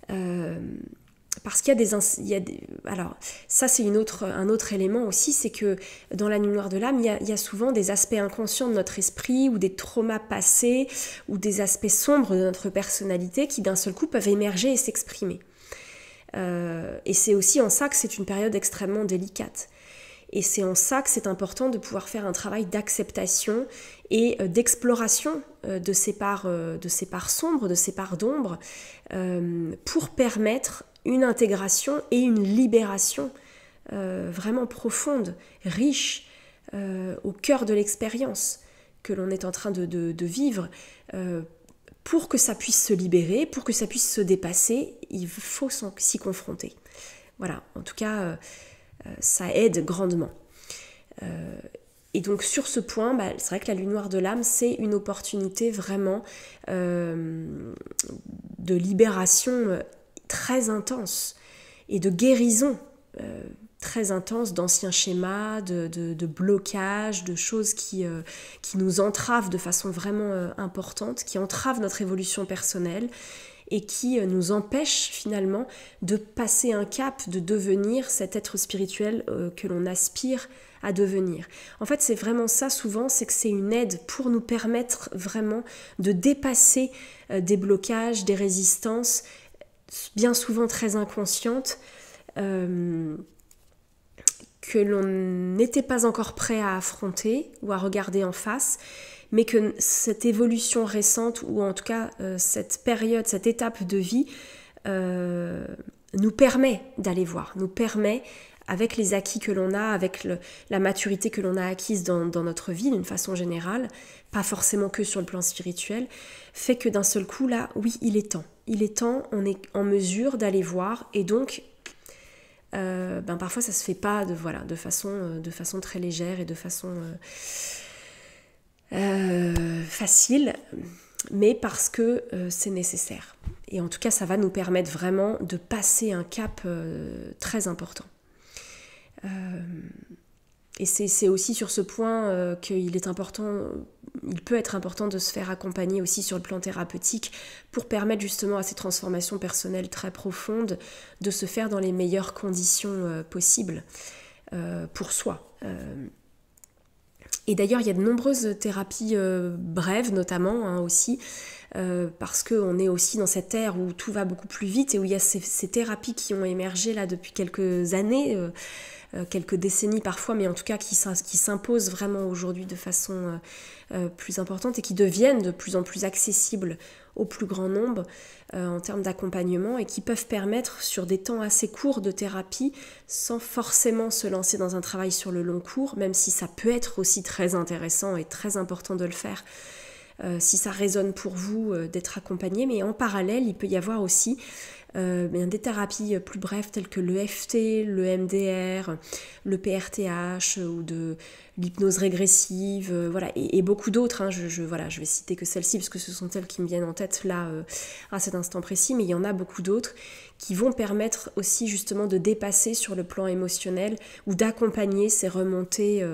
Parce qu'il y a des alors ça c'est un autre élément aussi, c'est que dans la nuit noire de l'âme, il y a souvent des aspects inconscients de notre esprit ou des traumas passés ou des aspects sombres de notre personnalité qui d'un seul coup peuvent émerger et s'exprimer. Et c'est aussi en ça que c'est une période extrêmement délicate. Et c'est en ça que c'est important de pouvoir faire un travail d'acceptation et d'exploration de ces parts sombres, de ces parts d'ombre, pour permettre une intégration et une libération vraiment profonde, riche, au cœur de l'expérience que l'on est en train de vivre. Pour que ça puisse se libérer, pour que ça puisse se dépasser, il faut s'y confronter. Voilà, en tout cas, ça aide grandement. Et donc sur ce point, c'est vrai que la lune noire de l'âme, c'est une opportunité vraiment de libération très intense et de guérison très intense d'anciens schémas, de blocages, de choses qui nous entravent de façon vraiment importante, qui entravent notre évolution personnelle et qui nous empêchent finalement de passer un cap, de devenir cet être spirituel que l'on aspire à devenir. En fait, c'est vraiment ça souvent, c'est que c'est une aide pour nous permettre vraiment de dépasser des blocages, des résistances, bien souvent très inconscientes, que l'on n'était pas encore prêt à affronter ou à regarder en face, mais que cette évolution récente, ou en tout cas cette période, cette étape de vie, nous permet d'aller voir, nous permet, avec les acquis que l'on a, avec la maturité que l'on a acquise dans notre vie d'une façon générale, pas forcément que sur le plan spirituel, fait que d'un seul coup, là, oui, il est temps, on est en mesure d'aller voir, et donc parfois ça se fait pas de façon très légère et de façon facile, mais parce que c'est nécessaire. Et en tout cas, ça va nous permettre vraiment de passer un cap très important. Et c'est aussi sur ce point qu'il peut être important de se faire accompagner aussi sur le plan thérapeutique pour permettre justement à ces transformations personnelles très profondes de se faire dans les meilleures conditions possibles pour soi. Et d'ailleurs, il y a de nombreuses thérapies brèves notamment aussi, parce qu'on est aussi dans cette ère où tout va beaucoup plus vite et où il y a ces thérapies qui ont émergé là depuis quelques années, quelques décennies parfois, mais en tout cas qui s'imposent vraiment aujourd'hui de façon plus importante et qui deviennent de plus en plus accessibles au plus grand nombre en termes d'accompagnement et qui peuvent permettre sur des temps assez courts de thérapie sans forcément se lancer dans un travail sur le long cours, même si ça peut être aussi très intéressant et très important de le faire si ça résonne pour vous d'être accompagné, mais en parallèle il peut y avoir aussi des thérapies plus brèves telles que le l'EFT, le MDR, le PRTH ou de l'hypnose régressive, voilà, et beaucoup d'autres. Je vais citer que celles-ci parce que ce sont celles qui me viennent en tête là à cet instant précis, mais il y en a beaucoup d'autres qui vont permettre aussi justement de dépasser sur le plan émotionnel ou d'accompagner ces remontées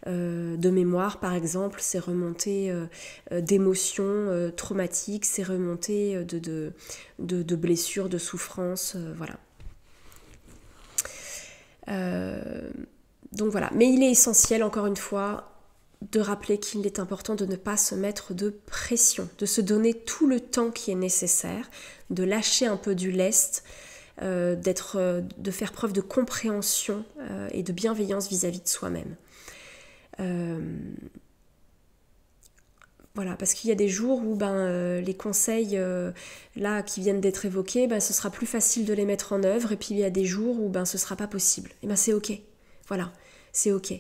de mémoire par exemple, ces remontées d'émotions traumatiques, ces remontées de blessures, de souffrances, voilà. Donc voilà, mais il est essentiel encore une fois de rappeler qu'il est important de ne pas se mettre de pression, de se donner tout le temps qui est nécessaire, de lâcher un peu du lest, de faire preuve de compréhension et de bienveillance vis-à-vis de soi-même. Voilà, parce qu'il y a des jours où les conseils là qui viennent d'être évoqués, ce sera plus facile de les mettre en œuvre, et puis il y a des jours où ce sera pas possible. Et c'est ok, voilà, c'est ok.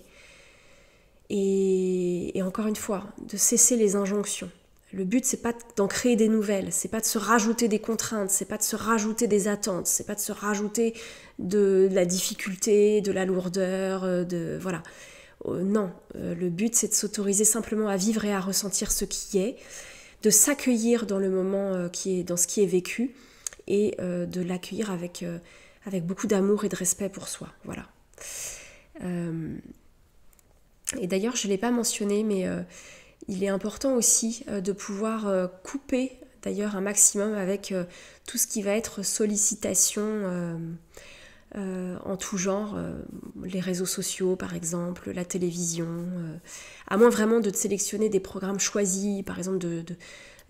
Et encore une fois, de cesser les injonctions. Le but, c'est pas d'en créer des nouvelles, c'est pas de se rajouter des contraintes, c'est pas de se rajouter des attentes, c'est pas de se rajouter de la difficulté, de la lourdeur, voilà. Non, le but, c'est de s'autoriser simplement à vivre et à ressentir ce qui est, de s'accueillir dans le moment dans ce qui est vécu, et de l'accueillir avec beaucoup d'amour et de respect pour soi. Voilà. Et d'ailleurs, je ne l'ai pas mentionné, mais il est important aussi de pouvoir couper d'ailleurs un maximum avec tout ce qui va être sollicitation en tout genre, les réseaux sociaux par exemple, la télévision, à moins vraiment de sélectionner des programmes choisis, par exemple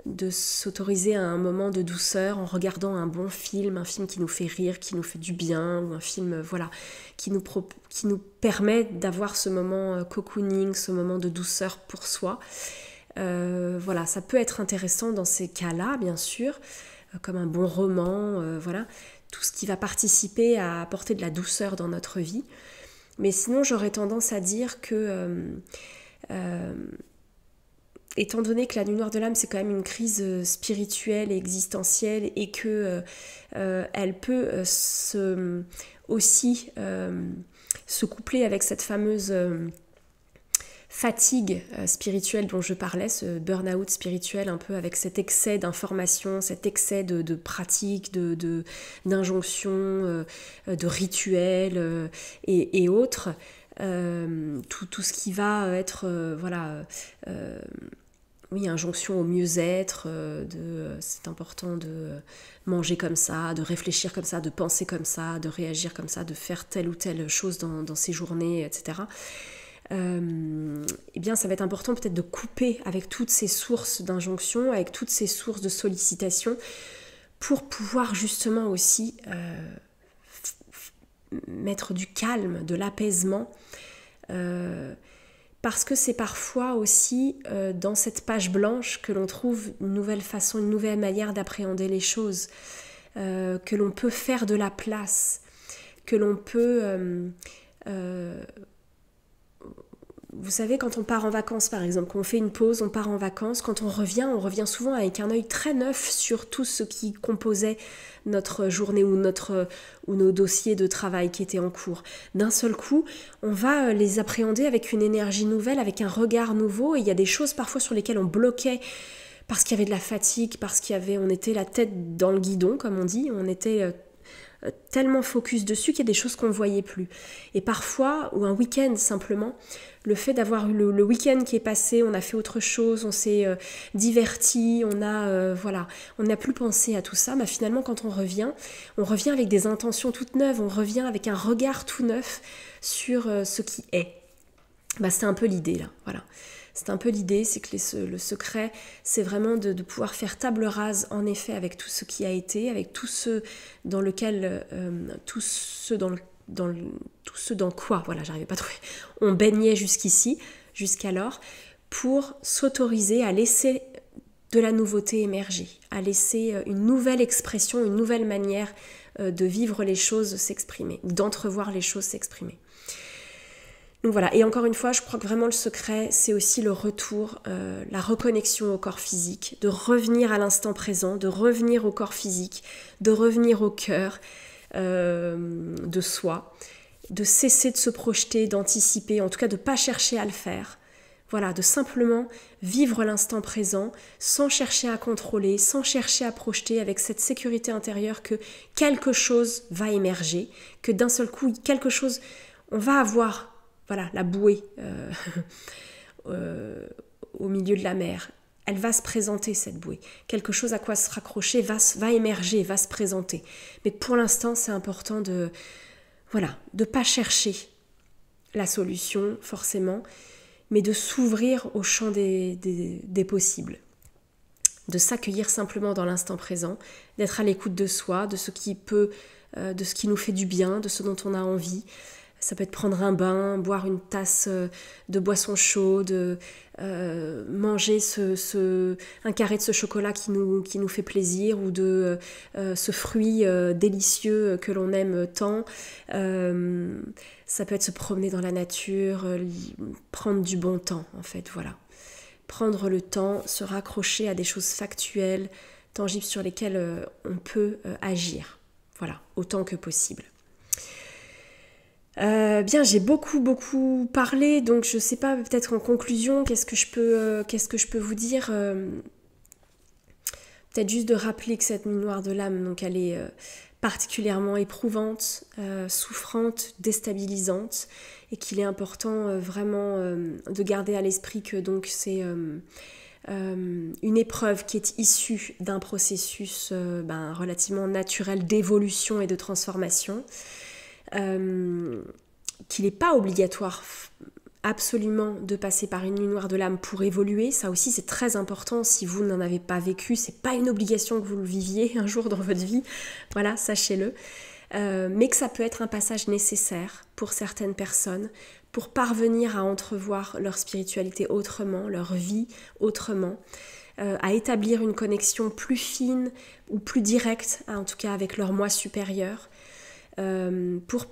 de s'autoriser à un moment de douceur en regardant un bon film, un film qui nous fait rire, qui nous fait du bien, ou un film qui nous permet d'avoir ce moment cocooning, ce moment de douceur pour soi. Voilà, ça peut être intéressant dans ces cas-là, bien sûr, comme un bon roman, voilà, tout ce qui va participer à apporter de la douceur dans notre vie. Mais sinon, j'aurais tendance à dire que étant donné que la nuit noire de l'âme, c'est quand même une crise spirituelle et existentielle, et que elle peut aussi se coupler avec cette fameuse fatigue spirituelle dont je parlais, ce burn-out spirituel, un peu avec cet excès d'informations, cet excès de pratiques, d'injonctions, de rituels et autres. Tout ce qui va être oui, injonction au mieux-être, c'est important de manger comme ça, de réfléchir comme ça, de penser comme ça, de réagir comme ça, de faire telle ou telle chose dans ses journées, etc. Eh bien, ça va être important peut-être de couper avec toutes ces sources d'injonction, avec toutes ces sources de sollicitation, pour pouvoir justement aussi mettre du calme, de l'apaisement, parce que c'est parfois aussi dans cette page blanche que l'on trouve une nouvelle façon, une nouvelle manière d'appréhender les choses, que l'on peut faire de la place, que l'on peut... vous savez, quand on part en vacances par exemple, quand on fait une pause, on part en vacances, quand on revient souvent avec un œil très neuf sur tout ce qui composait notre journée ou nos dossiers de travail qui étaient en cours. D'un seul coup, on va les appréhender avec une énergie nouvelle, avec un regard nouveau, et il y a des choses parfois sur lesquelles on bloquait parce qu'il y avait de la fatigue, parce on était la tête dans le guidon, comme on dit, on était tellement focus dessus qu'il y a des choses qu'on ne voyait plus. Et parfois, ou un week-end simplement, le fait d'avoir eu le week-end qui est passé, on a fait autre chose, on s'est diverti, on n'a plus pensé à tout ça, mais finalement quand on revient avec des intentions toutes neuves, on revient avec un regard tout neuf sur ce qui est. C'est un peu l'idée là, voilà. C'est un peu l'idée, c'est que le secret, c'est vraiment de pouvoir faire table rase, en effet, avec tout ce qui a été, avec tout ce dans lequel, tout ce dans quoi, voilà, j'arrivais pas à trouver, on baignait jusqu'alors, pour s'autoriser à laisser de la nouveauté émerger, à laisser une nouvelle expression, une nouvelle manière de vivre les choses s'exprimer, d'entrevoir les choses s'exprimer. Donc voilà, et encore une fois, je crois que vraiment le secret, c'est aussi le retour, la reconnexion au corps physique, de revenir à l'instant présent, de revenir au corps physique, de revenir au cœur de soi, de cesser de se projeter, d'anticiper, en tout cas de ne pas chercher à le faire. Voilà, de simplement vivre l'instant présent sans chercher à contrôler, sans chercher à projeter, avec cette sécurité intérieure que quelque chose va émerger, que d'un seul coup, quelque chose, on va avoir... Voilà, la bouée au milieu de la mer. Elle va se présenter, cette bouée. Quelque chose à quoi se raccrocher va émerger, va se présenter. Mais pour l'instant, c'est important de pas chercher la solution, forcément, mais de s'ouvrir au champ des possibles. De s'accueillir simplement dans l'instant présent, d'être à l'écoute de soi, de ce qui nous fait du bien, de ce dont on a envie. Ça peut être prendre un bain, boire une tasse de boisson chaude, manger un carré de ce chocolat qui nous fait plaisir, ou de ce fruit délicieux que l'on aime tant. Ça peut être se promener dans la nature, prendre du bon temps en fait, voilà. Prendre le temps, se raccrocher à des choses factuelles, tangibles sur lesquelles on peut agir, voilà, autant que possible. Bien, j'ai beaucoup parlé, donc je sais pas, peut-être en conclusion, qu'est-ce que je peux vous dire, peut-être juste de rappeler que cette nuit noire de l'âme, donc elle est particulièrement éprouvante, souffrante, déstabilisante, et qu'il est important vraiment de garder à l'esprit que donc c'est une épreuve qui est issue d'un processus relativement naturel d'évolution et de transformation. Qu'il n'est pas obligatoire absolument de passer par une nuit noire de l'âme pour évoluer. Ça aussi, c'est très important. Si vous n'en avez pas vécu, c'est pas une obligation que vous le viviez un jour dans votre vie. Voilà, sachez-le. Mais que ça peut être un passage nécessaire pour certaines personnes pour parvenir à entrevoir leur spiritualité autrement, leur vie autrement, à établir une connexion plus fine ou plus directe, en tout cas avec leur moi supérieur, pour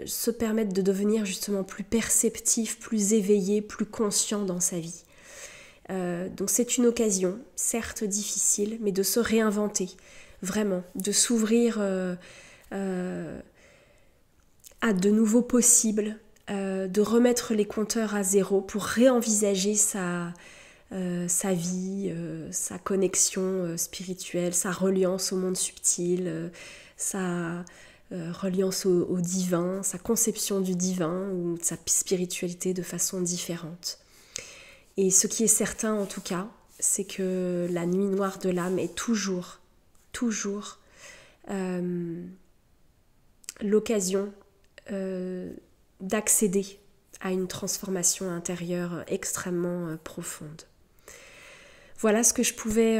se permettre de devenir justement plus perceptif, plus éveillé, plus conscient dans sa vie. Donc c'est une occasion, certes difficile, mais de se réinventer, vraiment, de s'ouvrir à de nouveaux possibles, de remettre les compteurs à zéro pour réenvisager sa vie, sa connexion spirituelle, sa reliance au monde subtil, sa reliance au divin, sa conception du divin ou de sa spiritualité de façon différente. Et ce qui est certain en tout cas, c'est que la nuit noire de l'âme est toujours l'occasion d'accéder à une transformation intérieure extrêmement profonde. Voilà ce que je pouvais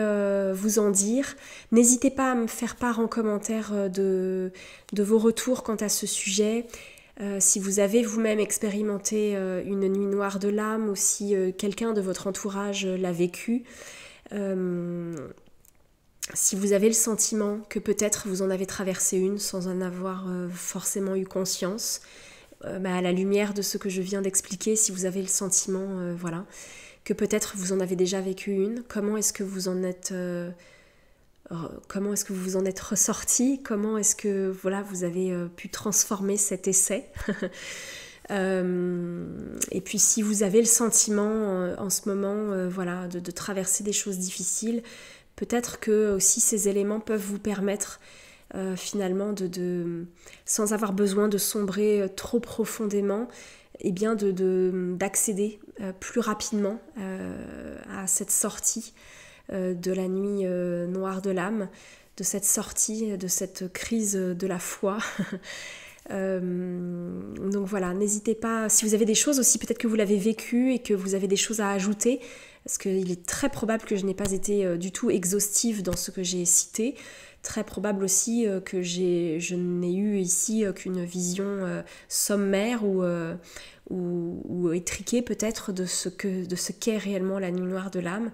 vous en dire. N'hésitez pas à me faire part en commentaire de vos retours quant à ce sujet. Si vous avez vous-même expérimenté une nuit noire de l'âme ou si quelqu'un de votre entourage l'a vécu. Si vous avez le sentiment que peut-être vous en avez traversé une sans en avoir forcément eu conscience, à la lumière de ce que je viens d'expliquer, si vous avez le sentiment que peut-être vous en avez déjà vécu une, comment est-ce que vous en êtes ressorti, comment est-ce que vous avez pu transformer cet essai. Et puis si vous avez le sentiment en ce moment de traverser des choses difficiles, peut-être que aussi ces éléments peuvent vous permettre finalement sans avoir besoin de sombrer trop profondément, d'accéder plus rapidement à cette sortie de la nuit noire de l'âme, de cette sortie, de cette crise de la foi. Donc voilà, n'hésitez pas, si vous avez des choses aussi, peut-être que vous l'avez vécu et que vous avez des choses à ajouter, parce qu'il est très probable que je n'ai pas été du tout exhaustive dans ce que j'ai cité, très probable aussi que je n'ai eu ici qu'une vision sommaire ou étriquée peut-être de ce qu'est réellement la nuit noire de l'âme,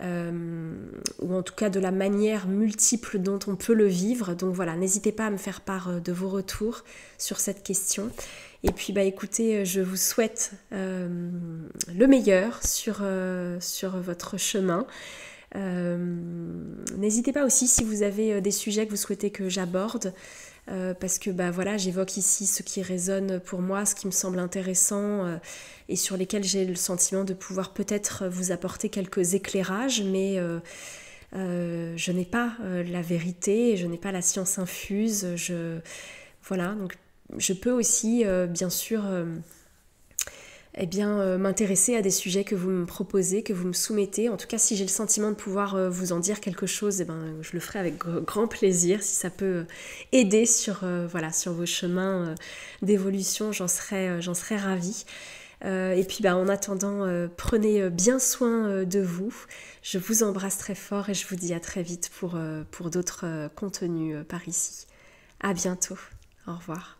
ou en tout cas de la manière multiple dont on peut le vivre. Donc voilà, n'hésitez pas à me faire part de vos retours sur cette question. Et puis écoutez, je vous souhaite le meilleur sur votre chemin. N'hésitez pas aussi si vous avez des sujets que vous souhaitez que j'aborde, parce que j'évoque ici ce qui résonne pour moi, ce qui me semble intéressant et sur lesquels j'ai le sentiment de pouvoir peut-être vous apporter quelques éclairages, mais je n'ai pas la vérité, je n'ai pas la science infuse. Donc je peux aussi bien sûr m'intéresser à des sujets que vous me proposez, que vous me soumettez. En tout cas, si j'ai le sentiment de pouvoir vous en dire quelque chose, je le ferai avec grand plaisir. Si ça peut aider sur vos chemins d'évolution, j'en serais ravie. Et puis en attendant, prenez bien soin de vous. Je vous embrasse très fort et je vous dis à très vite pour d'autres contenus par ici. À bientôt. Au revoir.